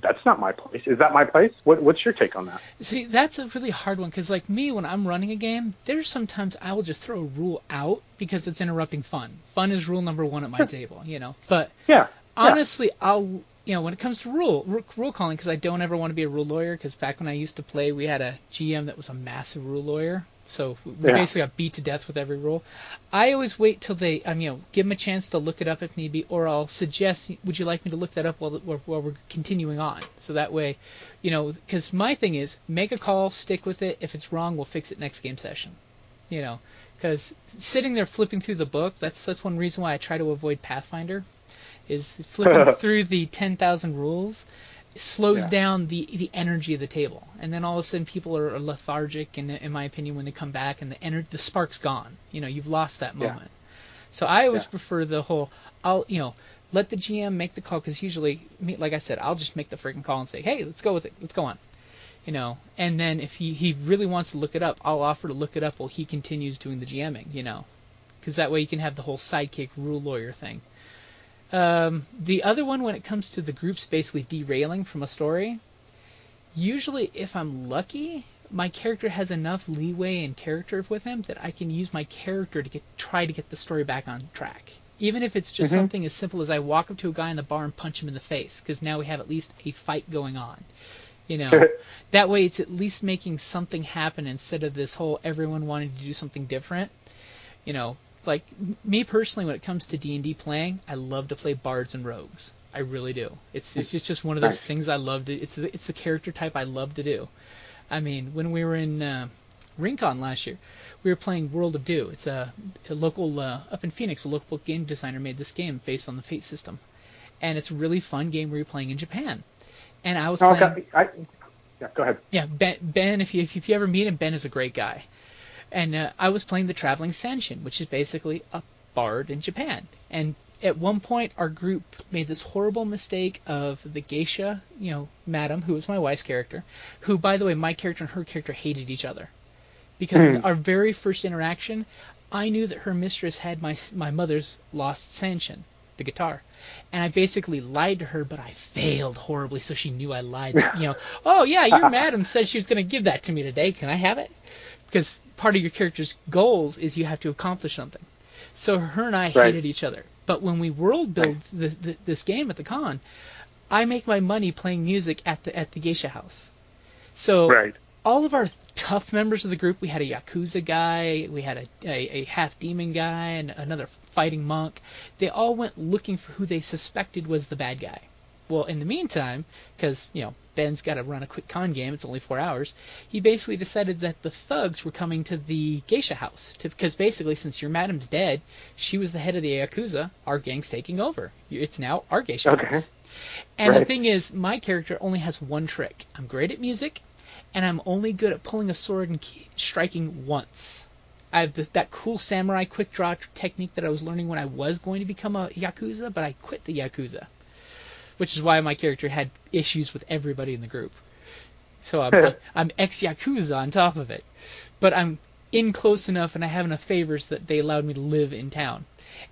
that's not my place. Is that my place? What's your take on that? See, that's a really hard one, because me, when I'm running a game, there's sometimes I will just throw a rule out because it's interrupting fun. Fun is rule number one at my table, But honestly, I'll when it comes to rule calling, because I don't ever want to be a rule lawyer, because back when I used to play, we had a GM that was a massive rule lawyer. So we basically got beat to death with every rule. I always wait till they, give them a chance to look it up if need be, or I'll suggest, would you like me to look that up while we're continuing on? So that way, because my thing is, make a call, stick with it. If it's wrong, we'll fix it next game session. Because sitting there flipping through the book, that's one reason why I try to avoid Pathfinder, is flipping through the 10,000 rules. Slows down the energy of the table, and then all of a sudden people are lethargic, and in my opinion, when they come back and the spark's gone, you've lost that moment. So I always prefer the whole, I'll let the GM make the call, because usually, like I said, I'll just make the freaking call and say, hey, let's go with it, let's go on, and then if he really wants to look it up, I'll offer to look it up while he continues doing the GMing, because that way you can have the whole sidekick rule lawyer thing. The other one, when it comes to the groups basically derailing from a story, usually if I'm lucky, my character has enough leeway and character with him that I can use my character to try to get the story back on track. Even if it's just something as simple as I walk up to a guy in the bar and punch him in the face, because now we have at least a fight going on. That way it's at least making something happen instead of this whole everyone wanting to do something different. Like me personally, when it comes to D&D playing, I love to play bards and rogues. I really do. It's just one of those things I love to. It's the character type I love to do. I mean, when we were in Rincon last year, we were playing World of Do. It's a local up in Phoenix. A local game designer made this game based on the Fate system, and it's a really fun game where you're playing in Japan. And I was playing. Yeah, go ahead. Yeah, Ben. If you ever meet him, Ben is a great guy. And I was playing the Traveling Sanshin, which is basically a bard in Japan. And at one point, our group made this horrible mistake of the geisha, madam, who was my wife's character, who, by the way, my character and her character hated each other. Because our very first interaction, I knew that her mistress had my mother's lost Sanshin, the guitar. And I basically lied to her, but I failed horribly, so she knew I lied. Oh, yeah, your madam said she was going to give that to me today. Can I have it? Because part of your character's goals is you have to accomplish something. So her and I hated each other. But when we world build this game at the con, I make my money playing music at the geisha house. So all of our tough members of the group, we had a Yakuza guy, we had a half demon guy, and another fighting monk. They all went looking for who they suspected was the bad guy. Well, in the meantime, because, Ben's got to run a quick con game, it's only 4 hours, he basically decided that the thugs were coming to the geisha house. Because basically, since your madam's dead, she was the head of the Yakuza, our gang's taking over. It's now our geisha house. And the thing is, my character only has one trick. I'm great at music, and I'm only good at pulling a sword and striking once. I have that cool samurai quick draw technique that I was learning when I was going to become a Yakuza, but I quit the Yakuza. Which is why my character had issues with everybody in the group. So I'm ex-Yakuza on top of it. But I'm in close enough and I have enough favors that they allowed me to live in town.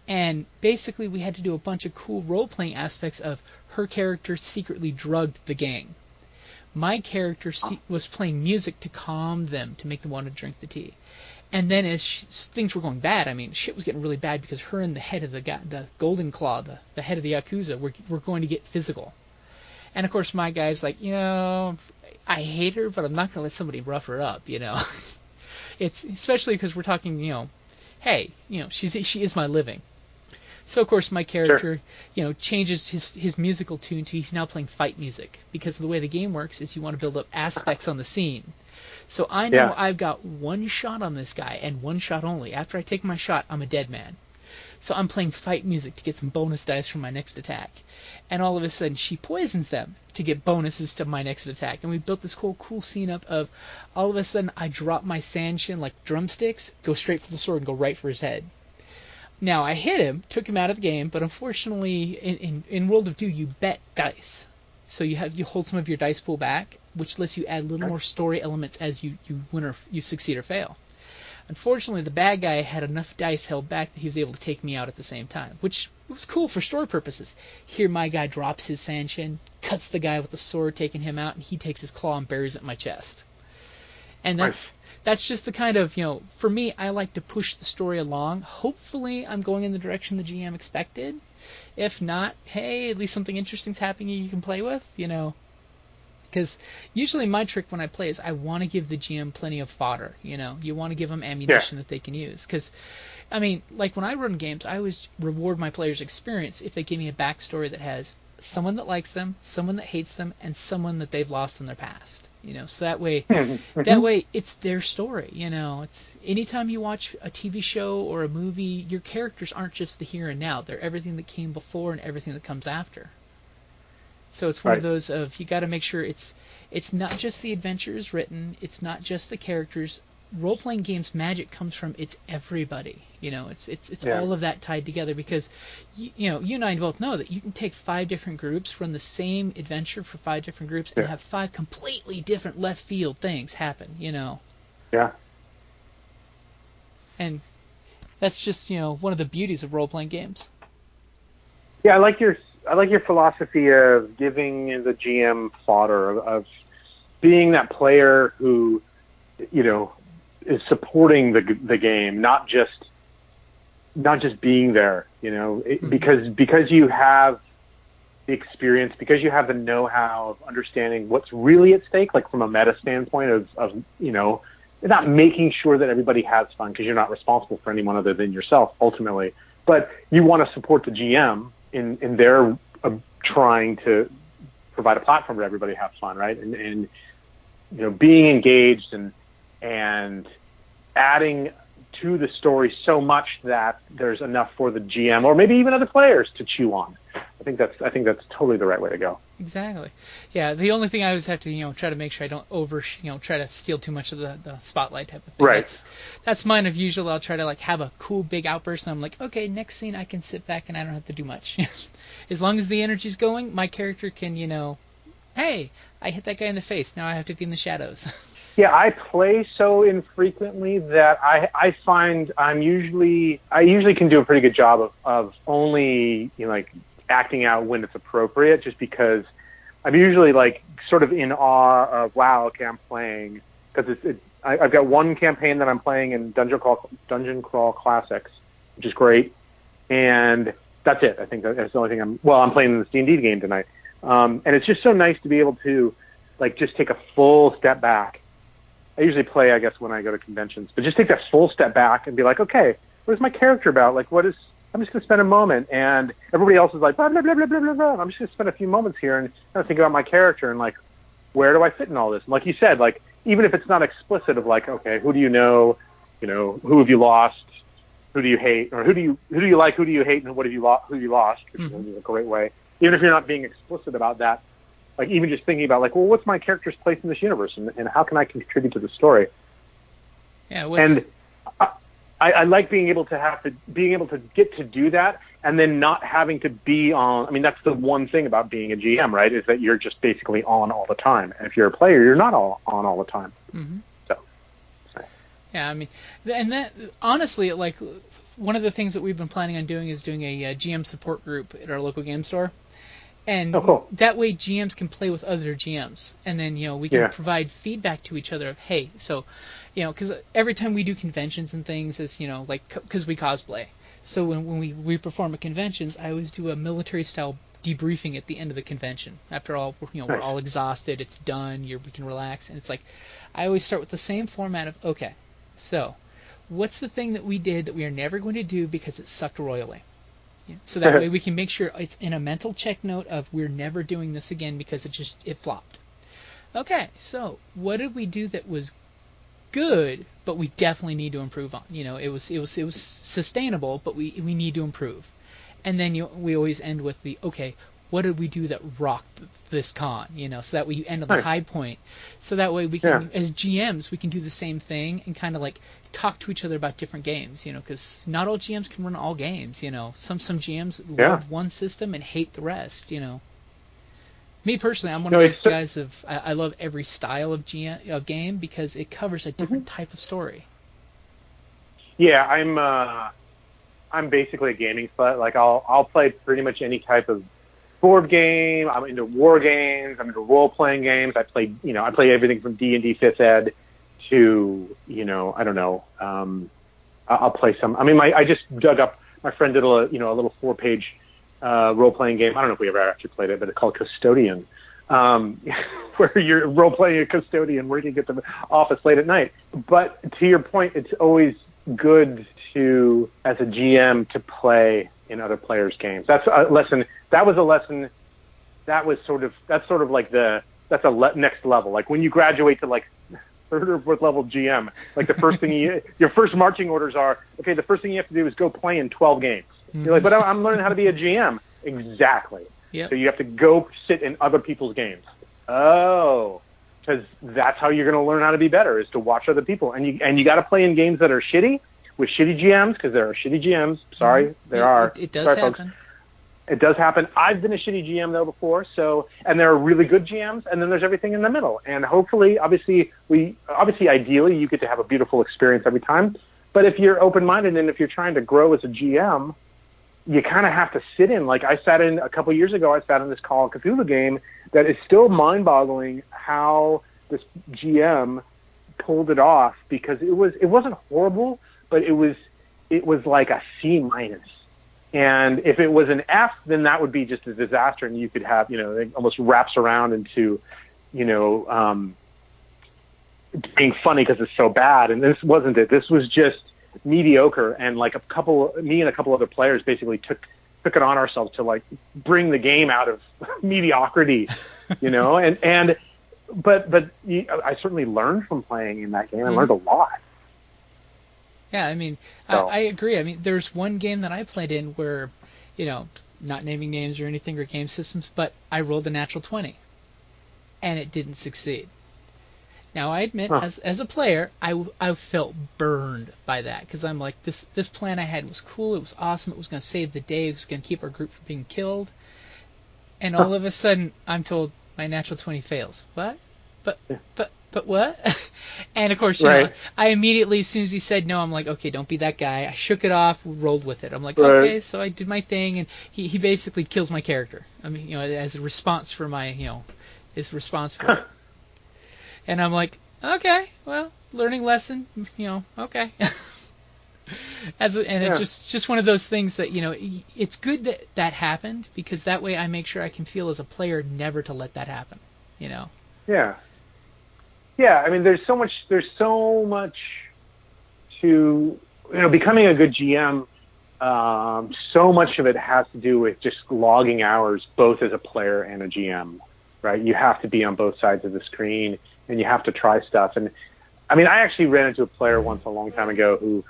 And basically we had to do a bunch of cool role-playing aspects of her character secretly drugged the gang. My character was playing music to calm them, to make them want to drink the tea. And then as things were going bad, I mean, shit was getting really bad because her and the head of the Golden Claw, the head of the Yakuza, were going to get physical. And of course my guy's like, I hate her, but I'm not going to let somebody rough her up, It's especially because we're talking, hey, she is my living. So of course my character, changes his musical tune to he's now playing fight music because the way the game works is you want to build up aspects on the scene. So I know I've got one shot on this guy, and one shot only. After I take my shot, I'm a dead man. So I'm playing fight music to get some bonus dice from my next attack. And all of a sudden, she poisons them to get bonuses to my next attack. And we built this whole cool scene up of, all of a sudden, I drop my Sanshin like drumsticks, go straight for the sword, and go right for his head. Now, I hit him, took him out of the game, but unfortunately, in World of Do, you bet dice. So you hold some of your dice pool back, which lets you add a little more story elements as you win or you succeed or fail. Unfortunately, the bad guy had enough dice held back that he was able to take me out at the same time, which was cool for story purposes. Here my guy drops his Sanshin, cuts the guy with the sword, taking him out, and he takes his claw and buries it in my chest. And that's just the kind of, for me, I like to push the story along. Hopefully I'm going in the direction the GM expected. If not, hey, at least something interesting's happening you can play with, Because usually my trick when I play is I want to give the GM plenty of fodder, You want to give them ammunition that they can use. Because, like when I run games, I always reward my players' experience if they give me a backstory that has someone that likes them, someone that hates them, and someone that they've lost in their past. So that way it's their story. It's anytime you watch a TV show or a movie, your characters aren't just the here and now. They're everything that came before and everything that comes after. So it's one of those of you got to make sure it's not just the adventures written, it's not just the characters. Role-playing games magic comes from it's everybody. It's all of that tied together because you and I both know that you can take 5 different groups, run the same adventure for 5 different groups, and have 5 completely different left field things happen. Yeah. And that's just one of the beauties of role-playing games. Yeah, I like your philosophy of giving the GM fodder, of being that player who, you know, is supporting the game, not just being there, you know, because you have the experience, because you have the know-how of understanding what's really at stake, like from a meta standpoint of you know, not making sure that everybody has fun, because you're not responsible for anyone other than yourself ultimately, but you want to support the GM in their trying to provide a platform for everybody to have fun, right? And you know, being engaged and adding to the story so much that there's enough for the GM or maybe even other players to chew on. I think that's totally the right way to go. Exactly. Yeah. The only thing I always have to, you know, try to make sure I don't try to steal too much of the spotlight type of thing. Right. That's mine. Of usually, I'll try to like have a cool big outburst, and I'm like, okay, next scene I can sit back and I don't have to do much. As long as the energy's going, my character can, you know, hey, I hit that guy in the face. Now I have to be in the shadows. Yeah, I play so infrequently that I find I usually can do a pretty good job of only, you know, like acting out when it's appropriate, just because I'm usually like sort of in awe of, wow, okay, I'm playing, because I've got one campaign that I'm playing in Dungeon Crawl Classics, which is great, and that's it. I think that's the only thing I'm playing this D&D game tonight, and it's just so nice to be able to like just take a full step back. I usually play, I guess, when I go to conventions, but just take that full step back and be like, okay, what is my character about? Like, I'm just going to spend a moment, and everybody else is like, blah, blah, blah, blah, blah, blah, blah. I'm just going to spend a few moments here and kind of think about my character and like, where do I fit in all this? And like you said, like, even if it's not explicit of like, okay, who do you know, who have you lost, who do you hate, or who do you like, who do you hate, and who you lost, which is a great way. Even if you're not being explicit about that, like even just thinking about like, well, what's my character's place in this universe, and how can I contribute to the story? Yeah. And I like being able to get to do that, and then not having to be on. I mean, that's the one thing about being a GM, right? Is that you're just basically on all the time. And if you're a player, you're not on all the time. Mm-hmm. So. Yeah, I mean, and that honestly, like, one of the things that we've been planning on doing is doing a GM support group at our local game store. And cool. That way GMs can play with other GMs, and then, you know, we can provide feedback to each other of, hey, so, you know, because every time we do conventions and things, is, you know, like, because we cosplay, so when we perform at conventions, I always do a military style debriefing at the end of the convention. After all, you know, we're all exhausted, it's done, we can relax, and it's like, I always start with the same format of, okay, so what's the thing that we did that we are never going to do because it sucked royally? So that way we can make sure it's in a mental check note of, we're never doing this again because it flopped. Okay, so what did we do that was good, but we definitely need to improve on? You know, it was sustainable, but we need to improve. And then we always end with okay, what did we do that rocked this con? You know, so that way you end on the high point. So that way we can, as GMs, we can do the same thing and kind of like talk to each other about different games. You know, because not all GMs can run all games. You know, some GMs love one system and hate the rest. You know, me personally, I'm one of those guys I love every style of game because it covers a different type of story. Yeah, I'm basically a gaming slut. Like I'll play pretty much any type of board game. I'm into war games. I'm into role playing games. I play everything from D&D 5th Ed to, you know, I don't know. I'll play some. I mean, I just dug up. My friend did a little 4-page role playing game. I don't know if we ever actually played it, but it's called Custodian, where you're role playing a custodian working at the office late at night. But to your point, it's always good to, as a GM, to play in other players' games. That's a lesson. That was a lesson. That's sort of like that's a next level. Like when you graduate to like third or fourth level GM, like the first thing your first marching orders are, okay, the first thing you have to do is go play in 12 games. You're like, but I'm learning how to be a GM. Exactly. Yep. So you have to go sit in other people's games. Oh, because that's how you're going to learn how to be better, is to watch other people. And you got to play in games that are shitty with shitty GMs, because there are shitty GMs. Sorry, there are. It does happen. Folks. It does happen. I've been a shitty GM though before, and there are really good GMs, and then there's everything in the middle. And hopefully, ideally, you get to have a beautiful experience every time. But if you're open-minded and if you're trying to grow as a GM, you kind of have to sit in. Like a couple years ago, I sat in this Call of Cthulhu game that is still mind-boggling how this GM pulled it off, because it wasn't horrible, but it was like a C minus. And if it was an F, then that would be just a disaster, and you could have, it almost wraps around into, being funny because it's so bad. And this wasn't it. This was just mediocre, and like me and a couple other players basically took it on ourselves to like bring the game out of mediocrity, but I certainly learned from playing in that game. I learned a lot. Yeah, I mean, so. I agree. I mean, there's one game that I played in where, not naming names or anything or game systems, but I rolled a natural 20, and it didn't succeed. Now, I admit, as a player, I felt burned by that, because I'm like, this plan I had was cool, it was awesome, it was going to save the day, it was going to keep our group from being killed, and all of a sudden, I'm told my natural 20 fails. What? But what? And of course, I immediately, as soon as he said no, I'm like, okay, don't be that guy. I shook it off, rolled with it. I'm like, okay, so I did my thing, and he basically kills my character. I mean, as a response for my, his response for it. And I'm like, okay, well, learning lesson, okay. It's just one of those things that, it's good that happened, because that way I make sure I can feel as a player never to let that happen, Yeah. Yeah, I mean, there's so much to, becoming a good GM. So much of it has to do with just logging hours, both as a player and a GM, right? You have to be on both sides of the screen, and you have to try stuff. And I mean, I actually ran into a player once a long time ago who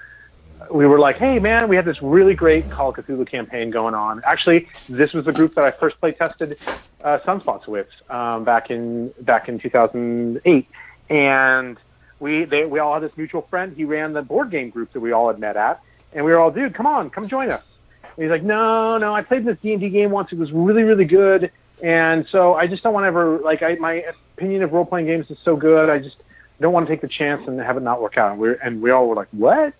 we were like, hey man, we had this really great Call of Cthulhu campaign going on. Actually, this was the group that I first play tested Sunspots with back in 2008. And we all had this mutual friend. He ran the board game group that we all had met at, and we were all, dude, come join us. And he's like, no, I played this D&D game once. It was really, really good, and so I just don't want to ever, like, my opinion of role-playing games is so good, I just don't want to take the chance and have it not work out. And we all were like, what?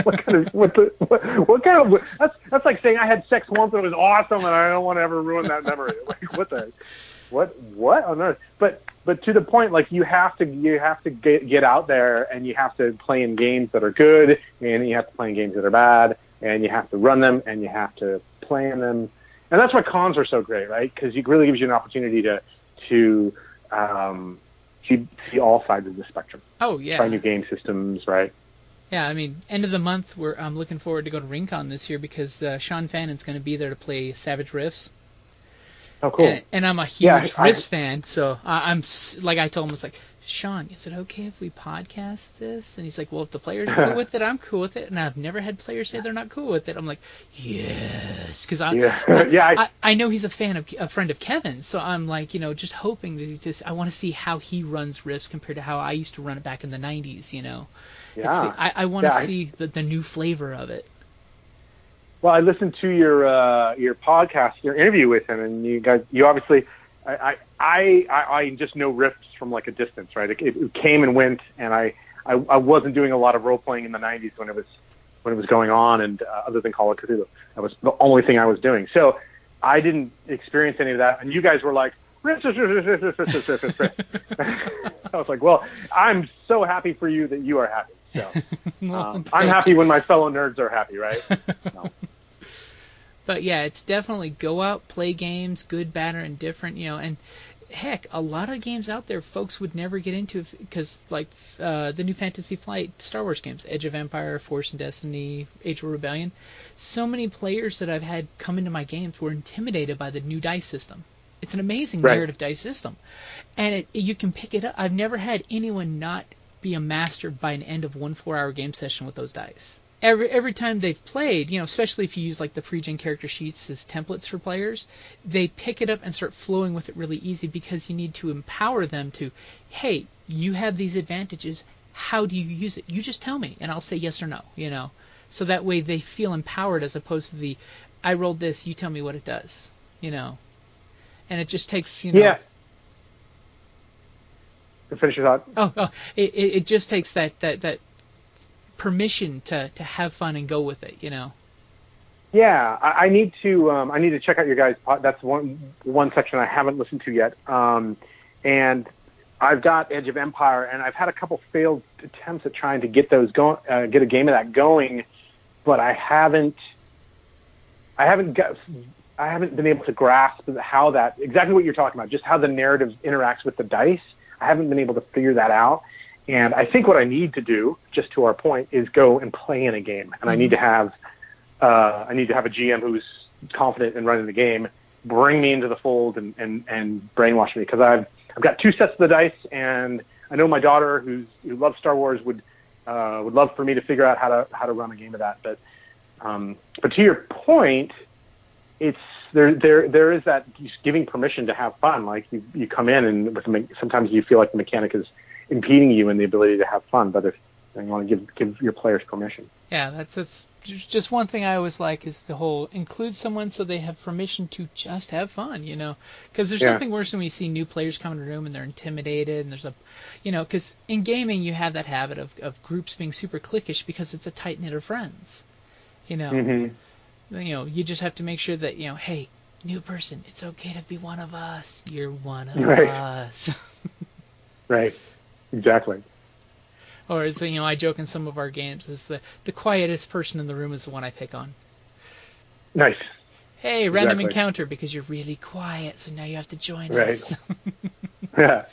what kind of that's like saying I had sex once and it was awesome, and I don't want to ever ruin that memory. Like, what on earth? But to the point, like, you have to get out there, and you have to play in games that are good, and you have to play in games that are bad, and you have to run them, and you have to play in them. And that's why cons are so great, right? Because it really gives you an opportunity to see all sides of the spectrum. Oh, yeah. Try new game systems, right? Yeah, I mean, end of the month, I'm looking forward to go to RingCon this year, because Sean Fannon's going to be there to play Savage Rifts. Oh, cool. And I'm a huge Rifts fan, so I'm like, I told him, I was like, Sean, is it okay if we podcast this? And he's like, well, if the players are cool with it, I'm cool with it. And I've never had players say they're not cool with it. I'm like, yes, because I know he's a friend of Kevin's, so I'm like, just hoping that I want to see how he runs Rifts compared to how I used to run it back in the 90s, Yeah. I want to see the new flavor of it. Well, I listened to your podcast, your interview with him, and you obviously, I just know Rifts from like a distance, right? It came and went, and I wasn't doing a lot of role playing in the 90s when it was going on, and other than Call of Cthulhu, that was the only thing I was doing. So I didn't experience any of that, and you guys were like, Rifts. I was like, well, I'm so happy for you that you are happy. So I'm happy when my fellow nerds are happy, right? So. But yeah, it's definitely go out, play games, good, bad, or indifferent, and heck, a lot of games out there folks would never get into, because like the new Fantasy Flight Star Wars games, Edge of Empire, Force and Destiny, Age of Rebellion, so many players that I've had come into my games were intimidated by the new dice system. It's an amazing narrative dice system, and you can pick it up. I've never had anyone not be a master by an end of 1 4-hour game session with those dice. Every time they've played, especially if you use like the pre-gen character sheets as templates for players, they pick it up and start flowing with it really easy, because you need to empower them to, hey, you have these advantages, how do you use it? You just tell me, and I'll say yes or no, So that way they feel empowered, as opposed to the, I rolled this, you tell me what it does, And it just takes, Yeah. Finish your thought. It just takes that permission to have fun and go with it, Yeah, I need to check out your guys' that's one section I haven't listened to yet. And I've got Edge of Empire, and I've had a couple failed attempts at trying to get those going, get a game of that going, but I haven't been able to grasp how that, exactly what you're talking about, just how the narrative interacts with the dice. I haven't been able to figure that out. And I think what I need to do, just to our point, is go and play in a game. And I need to have a GM who's confident in running the game, bring me into the fold and brainwash me, because I've got 2 sets of the dice, and I know my daughter who loves Star Wars would love for me to figure out how to run a game of that. But to your point, it's there is that giving permission to have fun. Like you come in and sometimes you feel like the mechanic is impeding you in the ability to have fun, but if you want to give your players permission. Yeah, that's just one thing I always like is the whole include someone so they have permission to just have fun, because there's nothing worse than when you see new players come in a room and they're intimidated, and there's because in gaming you have that habit of groups being super cliquish because it's a tight knit of friends, Mm-hmm. You just have to make sure that hey, new person, it's okay to be one of us. You're one of us. Right. Exactly. Or as I joke in some of our games, is the quietest person in the room is the one I pick on. Nice. Hey, random encounter because you're really quiet, so now you have to join us. Yeah.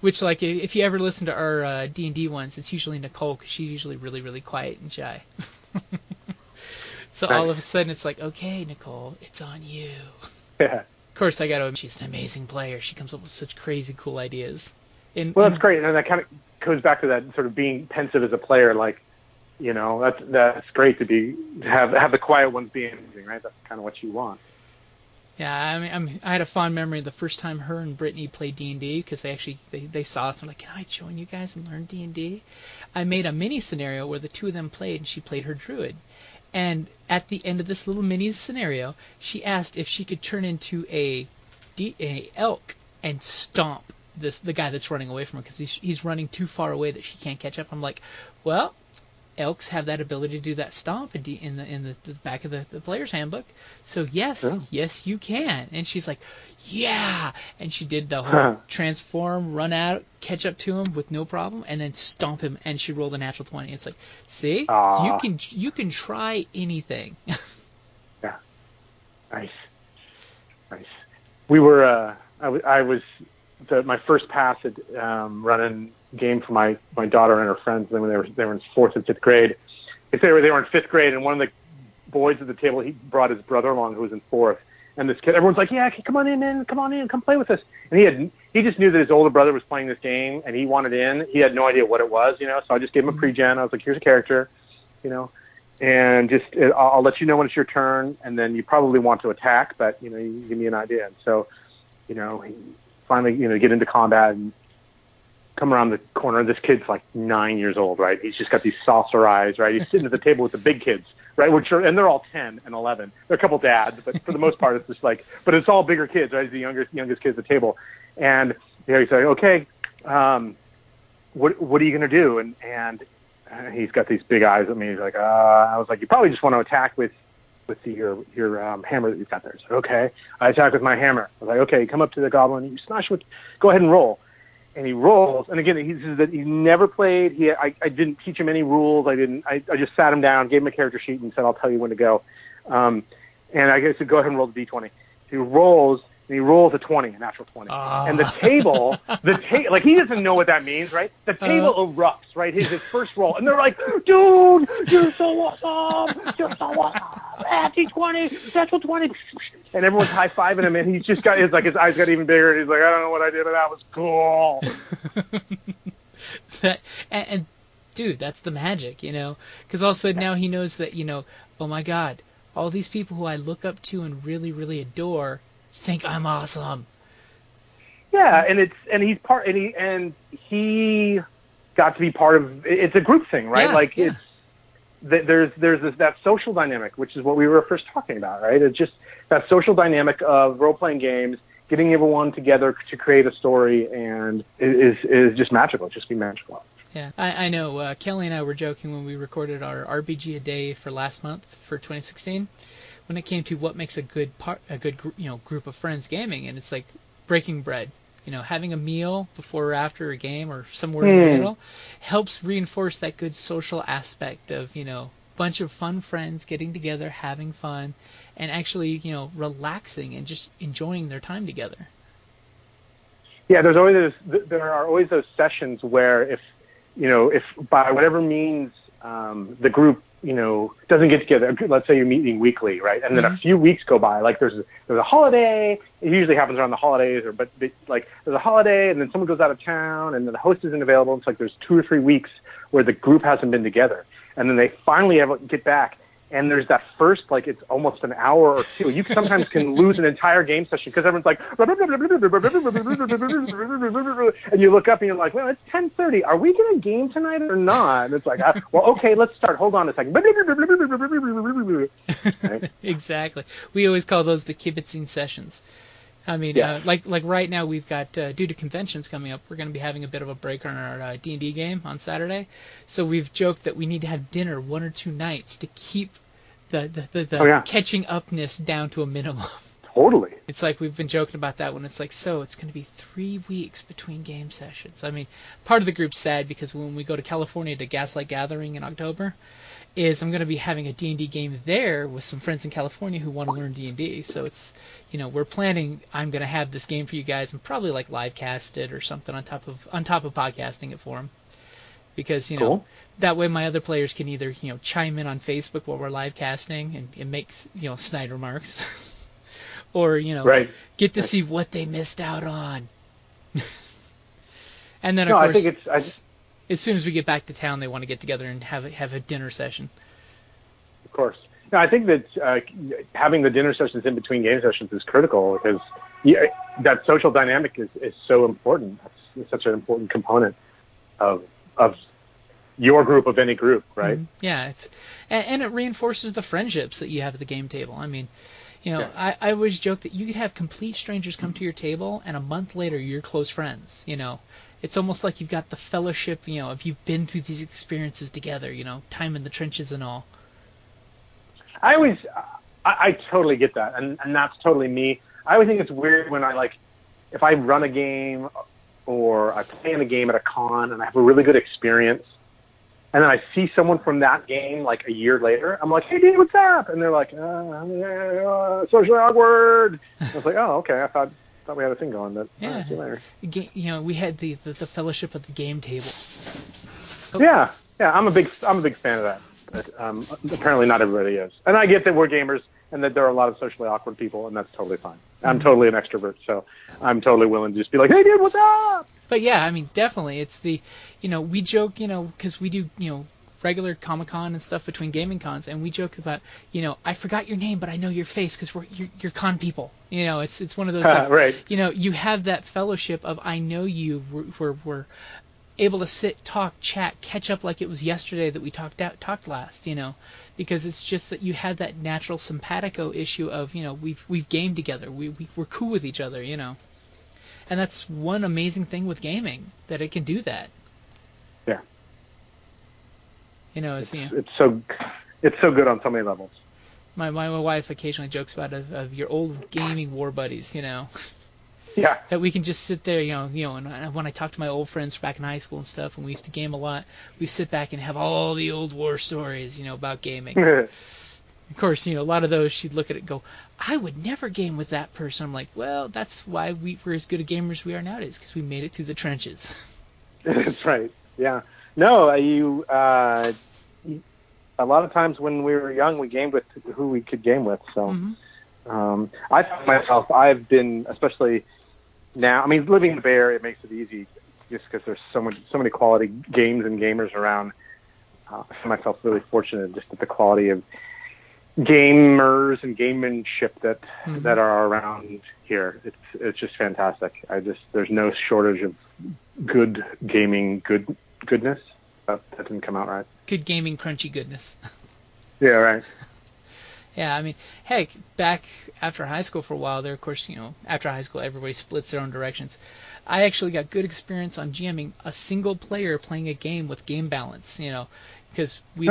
Which, like, if you ever listen to our D&D ones, it's usually Nicole, because she's usually really, really quiet and shy. So all of a sudden it's like, okay, Nicole, it's on you. Yeah. Of course, I got to admit, she's an amazing player. She comes up with such crazy, cool ideas. That's great, and that kind of goes back to that sort of being pensive as a player. Like, that's great to have the quiet ones be amazing, right? That's kind of what you want. Yeah, I had a fond memory of the first time her and Brittany played D&D, because they saw us and were like, can I join you guys and learn D&D? I made a mini scenario where the two of them played, and she played her druid. And at the end of this little mini scenario, she asked if she could turn into a elk and stomp the guy that's running away from her, because he's running too far away that she can't catch up. I'm like, well, elks have that ability to do that stomp in the back of the player's handbook. So yes, you can. And she's like, yeah. And she did the whole transform, run out, catch up to him with no problem, and then stomp him. And she rolled a natural 20. It's like, see, you can try anything. Yeah, nice. We were I was my first pass at running game for my daughter and her friends. Then when they were in 4th and 5th grade, they were in 5th grade, and one of the boys at the table, he brought his brother along who was in 4th, and this kid, everyone's like, yeah, come on in, man, come play with us. And he just knew that his older brother was playing this game, and he wanted in. He had no idea what it was, so I just gave him a pre-gen. I was like, here's a character, and just I'll let you know when it's your turn, and then you probably want to attack, but you give me an idea. And so he finally get into combat and come around the corner. This kid's like 9 years old, right? He's just got these saucer eyes, right? He's sitting at the table with the big kids, right? And they're all 10 and 11. They're a couple dads, but for the most part, it's just like, but it's all bigger kids, right? He's the youngest kid at the table. And he's like, okay, what are you going to do? And he's got these big eyes at me. He's like, I was like, you probably just want to attack with your hammer that you've got there. He's like, okay. I attack with my hammer. I was like, okay, come up to the goblin, you smash with, go ahead and roll. And he rolls, and again, he never played. I didn't teach him any rules. I just sat him down, gave him a character sheet, and said, "I'll tell you when to go." And I said, "Go ahead and roll the d20." He rolls, and he rolls a 20, a natural 20. And the table, like he doesn't know what that means, right? The table erupts, right? His first roll, and they're like, "Dude, you're so awesome! You're so awesome! D20, natural 20." And everyone's high-fiving him, and he's just got his eyes got even bigger, and he's like, I don't know what I did, but that was cool. and dude, that's the magic, because all of a sudden now he knows that, oh my God, all these people who I look up to and really, really adore think I'm awesome. Yeah, and he got to be part of. It's a group thing, right? Yeah. There's that social dynamic, which is what we were first talking about, right? It's just that social dynamic of role-playing games, getting everyone together to create a story, and is just magical. It's just be magical. Yeah, I know. Kelly and I were joking when we recorded our RPG a day for last month for 2016. When it came to what makes a good group of friends gaming, and it's like breaking bread. Having a meal before or after a game or somewhere in the middle helps reinforce that good social aspect of bunch of fun friends getting together, having fun, and actually relaxing and just enjoying their time together. Yeah, there are always those sessions where if by whatever means the group doesn't get together. Let's say you're meeting weekly, right? And then a few weeks go by, like there's a holiday. It usually happens around the holidays, but like there's a holiday, and then someone goes out of town, and then the host isn't available. It's like there's 2 or 3 weeks where the group hasn't been together, and then they finally get back. And there's that first, like, it's almost an hour or two. You sometimes can lose an entire game session because everyone's like, and you look up and you're like, well, it's 10:30. Are we going to game tonight or not? And it's like, well, okay, let's start. Hold on a second. Right? Exactly. We always call those the kibitzing sessions. I mean, like right now we've got, due to conventions coming up, we're going to be having a bit of a break on our D&D game on Saturday. So we've joked that we need to have dinner 1 or 2 nights to keep the catching upness down to a minimum. Totally. It's like we've been joking about that when it's like, so it's going to be 3 weeks between game sessions. I mean, part of the group's sad because when we go to California to Gaslight Gathering in October, is I'm going to be having a D&D game there with some friends in California who want to learn D&D. So it's, we're planning, I'm going to have this game for you guys and probably like live cast it or something on top of podcasting it for them. Because, cool. That way my other players can either, chime in on Facebook while we're live casting and make, snide remarks. Or, right. get to see what they missed out on. And then, of course, I think as soon as we get back to town, they want to get together and have a dinner session. Of course. No, I think that having the dinner sessions in between game sessions is critical because that social dynamic is so important. It's such an important component of your group, of any group, right? Mm-hmm. Yeah, and it reinforces the friendships that you have at the game table. I mean, I always joke that you could have complete strangers come to your table, and a month later you're close friends. It's almost like you've got the fellowship, if you've been through these experiences together, time in the trenches and all. I totally get that, and that's totally me. I always think it's weird when if I run a game or I play in a game at a con and I have a really good experience, and then I see someone from that game like a year later, I'm like, hey, dude, what's up? And they're like, socially awkward. I was like, oh, okay, I thought we had a thing going, but yeah. See you later. We had the fellowship at the game table. Oh. Yeah, I'm a big fan of that, but apparently not everybody is. And I get that we're gamers and that there are a lot of socially awkward people, and that's totally fine. I'm totally an extrovert, so I'm totally willing to just be like, hey, dude, what's up? But yeah, I mean, definitely, it's the, we joke, because we do, regular Comic-Con and stuff between gaming cons, and we joke about, I forgot your name, but I know your face because you're con people. It's one of those, right. You have that fellowship of I know you. We're able to sit, talk, chat, catch up like it was yesterday that we talked last. Because it's just that you have that natural simpatico issue of we've gamed together, we're cool with each other. And that's one amazing thing with gaming, that it can do that. Yeah. It's so good on so many levels. My wife occasionally jokes about of your old gaming war buddies, Yeah. That we can just sit there, and when I talk to my old friends back in high school and stuff, and we used to game a lot, we sit back and have all the old war stories, about gaming. Of course, a lot of those she'd look at it and go, I would never game with that person. I'm like, well, that's why we're as good a gamers as we are nowadays, because we made it through the trenches. That's right. Yeah. No, a lot of times when we were young, we gamed with who we could game with. So I found myself, I've been, especially now, I mean, living in the Bay Area makes it easy just because there's so many quality games and gamers around. I find myself really fortunate just at the quality of gamers and gamemanship that are around here. It's just fantastic. There's no shortage of good gaming goodness. That didn't come out right. Good gaming crunchy goodness. Yeah, right. Yeah, I mean, heck, back after high school for a while there, of course, after high school, everybody splits their own directions. I actually got good experience on GMing a single player playing a game with game balance, because we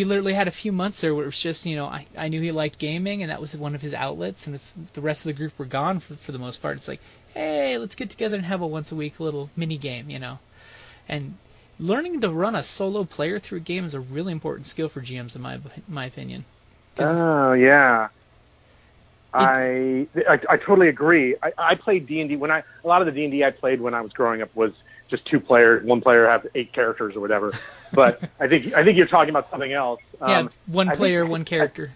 literally had a few months there where it was just, I knew he liked gaming, and that was one of his outlets, and the rest of the group were gone for the most part. It's like, hey, let's get together and have a once-a-week little mini-game, And learning to run a solo player through a game is a really important skill for GMs, in my opinion. Oh, yeah. I totally agree. I played D&D a lot of the D&D I played when I was growing up was just 2 players. One player had 8 characters or whatever. But I think you're talking about something else. Yeah, one player, one character.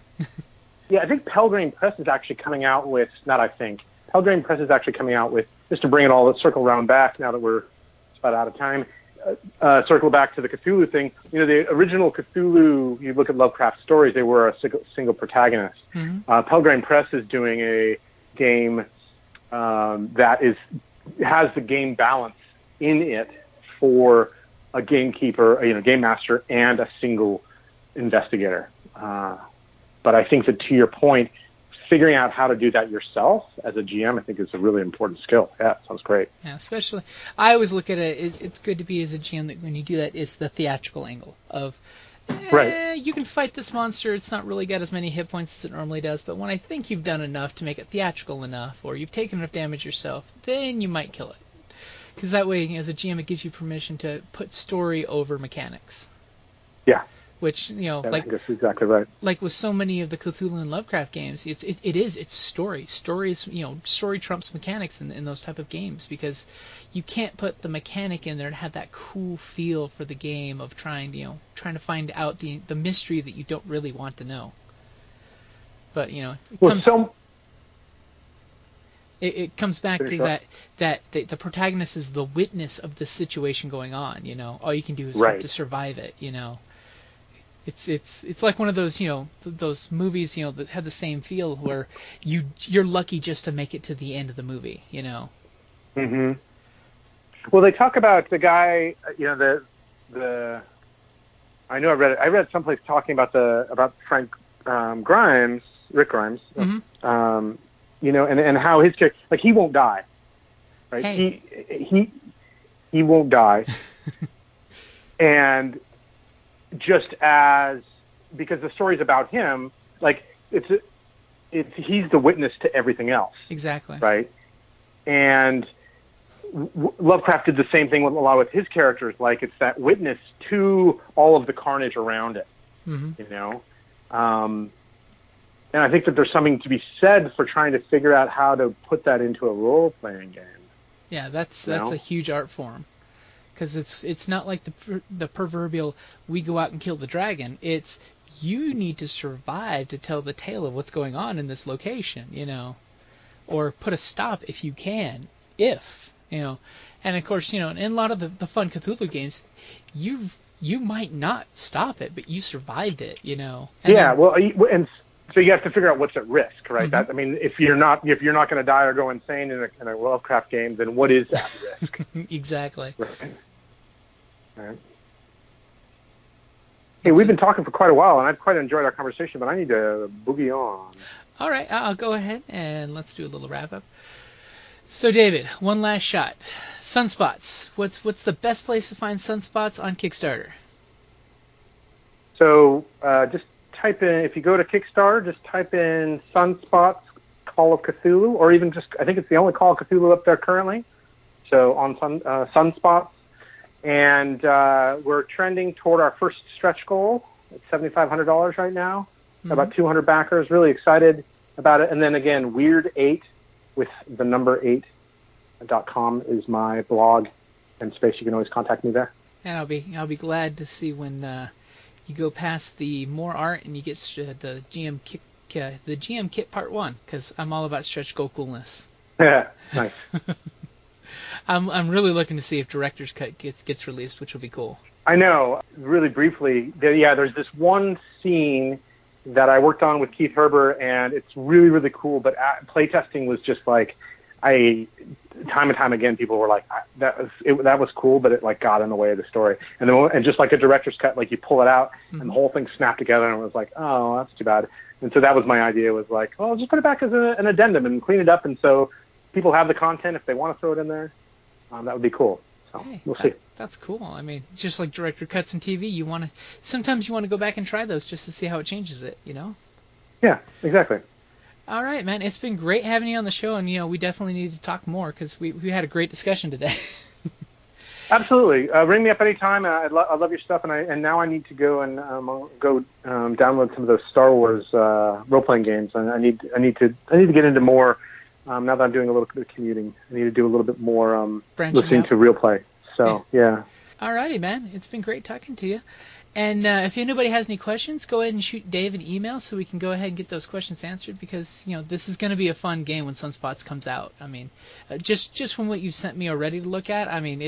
I think Pelgrane Press is actually coming out with. Pelgrane Press is actually coming out with, just to bring it all circle around back. Now that we're about out of time, circle back to the Cthulhu thing. The original Cthulhu. You look at Lovecraft stories; they were a single protagonist. Mm-hmm. Pelgrane Press is doing a game that has the game balance in it for a gamekeeper, game master, and a single investigator. But I think that, to your point, figuring out how to do that yourself as a GM, I think, is a really important skill. Yeah, sounds great. Yeah, especially, I always look at it, it's good to be as a GM that when you do that, it's the theatrical angle of, right. You can fight this monster, it's not really got as many hit points as it normally does, but when I think you've done enough to make it theatrical enough, or you've taken enough damage yourself, then you might kill it. Because that way, as a GM, it gives you permission to put story over mechanics. Yeah. Which, I think that's exactly right. Like with so many of the Cthulhu and Lovecraft games, it's story. Story trumps mechanics in those type of games, because you can't put the mechanic in there to have that cool feel for the game of trying to find out the mystery that you don't really want to know. But, it comes back to that the protagonist is the witness of the situation going on, All you can do is hope to survive it, It's like one of those, those movies, that have the same feel where you're lucky just to make it to the end of the movie, Mm-hmm. Well, they talk about the guy, the I know I read someplace talking about Frank Grimes, Rick Grimes, mm-hmm. And how his character, like, he won't die, right? Hey. He won't die, and just as, because the story's about him, like, he's the witness to everything else. Exactly. Right? And Lovecraft did the same thing with a lot with his characters. Like, it's that witness to all of the carnage around it. Mm-hmm. And I think that there's something to be said for trying to figure out how to put that into a role-playing game. Yeah, that's a huge art form. Because it's not like the proverbial, we go out and kill the dragon. It's, you need to survive to tell the tale of what's going on in this location, or put a stop if you can, and of course, in a lot of the fun Cthulhu games, you might not stop it, but you survived it, And so you have to figure out what's at risk, right? Mm-hmm. If you're not going to die or go insane in a Lovecraft game, then what is at risk? Exactly. Right. Hey, we've been talking for quite a while, and I've quite enjoyed our conversation, but I need to boogie on. All right, I'll go ahead and let's do a little wrap-up. So, David, one last shot. Sunspots. What's the best place to find sunspots on Kickstarter? So, just type in, if you go to Kickstarter, just type in Sunspots Call of Cthulhu, or even just, I think it's the only Call of Cthulhu up there currently. So, on Sunspots. And we're trending toward our first stretch goal. It's $7,500 right now. Mm-hmm. About 200 backers. Really excited about it. And then again, Weird8 with the number 8.com is my blog and space. You can always contact me there. And I'll be glad to see when you go past the more art and you get the GM kit part 1, because I'm all about stretch goal coolness. Yeah, nice. I'm really looking to see if Director's Cut gets released, which will be cool. I know. Really briefly, there's this one scene that I worked on with Keith Herber, and it's really, really cool. But playtesting was just like, time and time again, people were like, that was cool, but it like got in the way of the story. And just like a Director's Cut, like you pull it out, mm-hmm. and the whole thing snapped together, and it was like, oh, that's too bad. And so that was my idea, was like, well, just put it back as an addendum and clean it up, and so people have the content if they want to throw it in there. That would be cool. So Hey, we'll see. That's cool. I mean, just like director cuts in TV, sometimes you want to go back and try those just to see how it changes it, you know? Yeah, exactly. All right, man. It's been great having you on the show, and we definitely need to talk more because we had a great discussion today. Absolutely. Ring me up anytime. I love your stuff, and now I need to go and download some of those Star Wars role playing games. And I need to get into more. Now that I'm doing a little bit of commuting, I need to do a little bit more listening to real play. So yeah. All righty, man. It's been great talking to you. And if anybody has any questions, go ahead and shoot Dave an email so we can go ahead and get those questions answered, because this is going to be a fun game when Sunspots comes out. I mean, just from what you've sent me already to look at, I mean,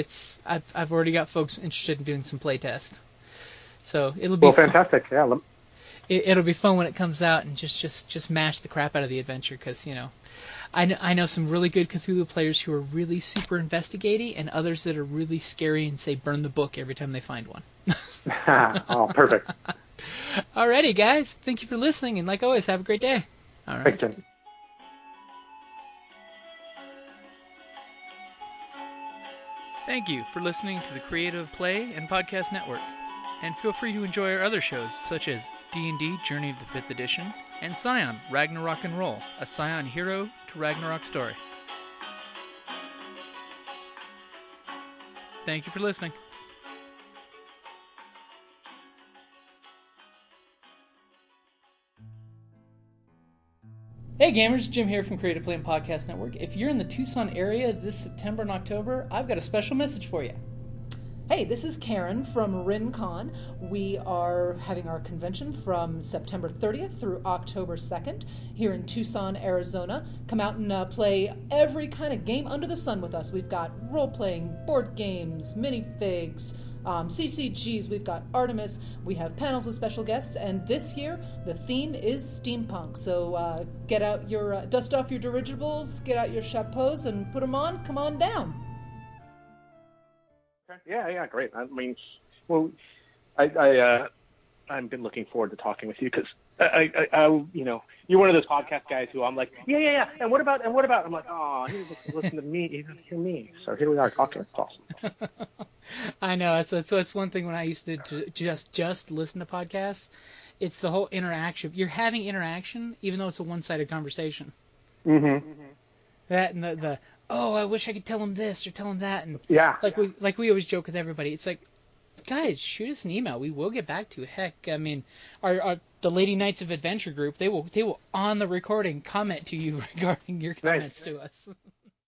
I've already got folks interested in doing some playtest. So it'll be fantastic. Yeah. It'll be fun when it comes out, and just mash the crap out of the adventure, because I know some really good Cthulhu players who are really super investigating, and others that are really scary and say burn the book every time they find one. Oh, perfect. Alrighty, guys. Thank you for listening, and like always, have a great day. All right. Thanks, Jim. Thank you for listening to the Creative Play and Podcast Network. And feel free to enjoy our other shows, such as D&D Journey of the 5th Edition and Scion Ragnarok and Roll, a Scion hero to Ragnarok story. Thank you for listening. Hey gamers, Jim here from Creative Play and Podcast Network. If you're in the Tucson area this September and October, I've got a special message for you. Hey, this is Karen from RinCon. We are having our convention from September 30th through October 2nd here in Tucson, Arizona. Come out and play every kind of game under the sun with us. We've got role-playing, board games, minifigs, CCGs, we've got Artemis, we have panels with special guests, and this year the theme is steampunk. So get out your, dust off your dirigibles, get out your chapeaus and put them on, come on down. Yeah, great. I mean, well, I've been looking forward to talking with you, because I you're one of those podcast guys who I'm like, yeah, and what about? I'm like, oh, he doesn't listen to me, he doesn't hear me. So here we are talking. It's awesome. I know. So it's one thing when I used to just listen to podcasts. It's the whole interaction. You're having interaction, even though it's a one-sided conversation. Mm-hmm. That and the oh, I wish I could tell him this or tell him that, and yeah, like we always joke with everybody. It's like, guys, shoot us an email. We will get back to you. Heck, I mean, our the Lady Knights of Adventure group, they will on the recording comment to you regarding your comments to us.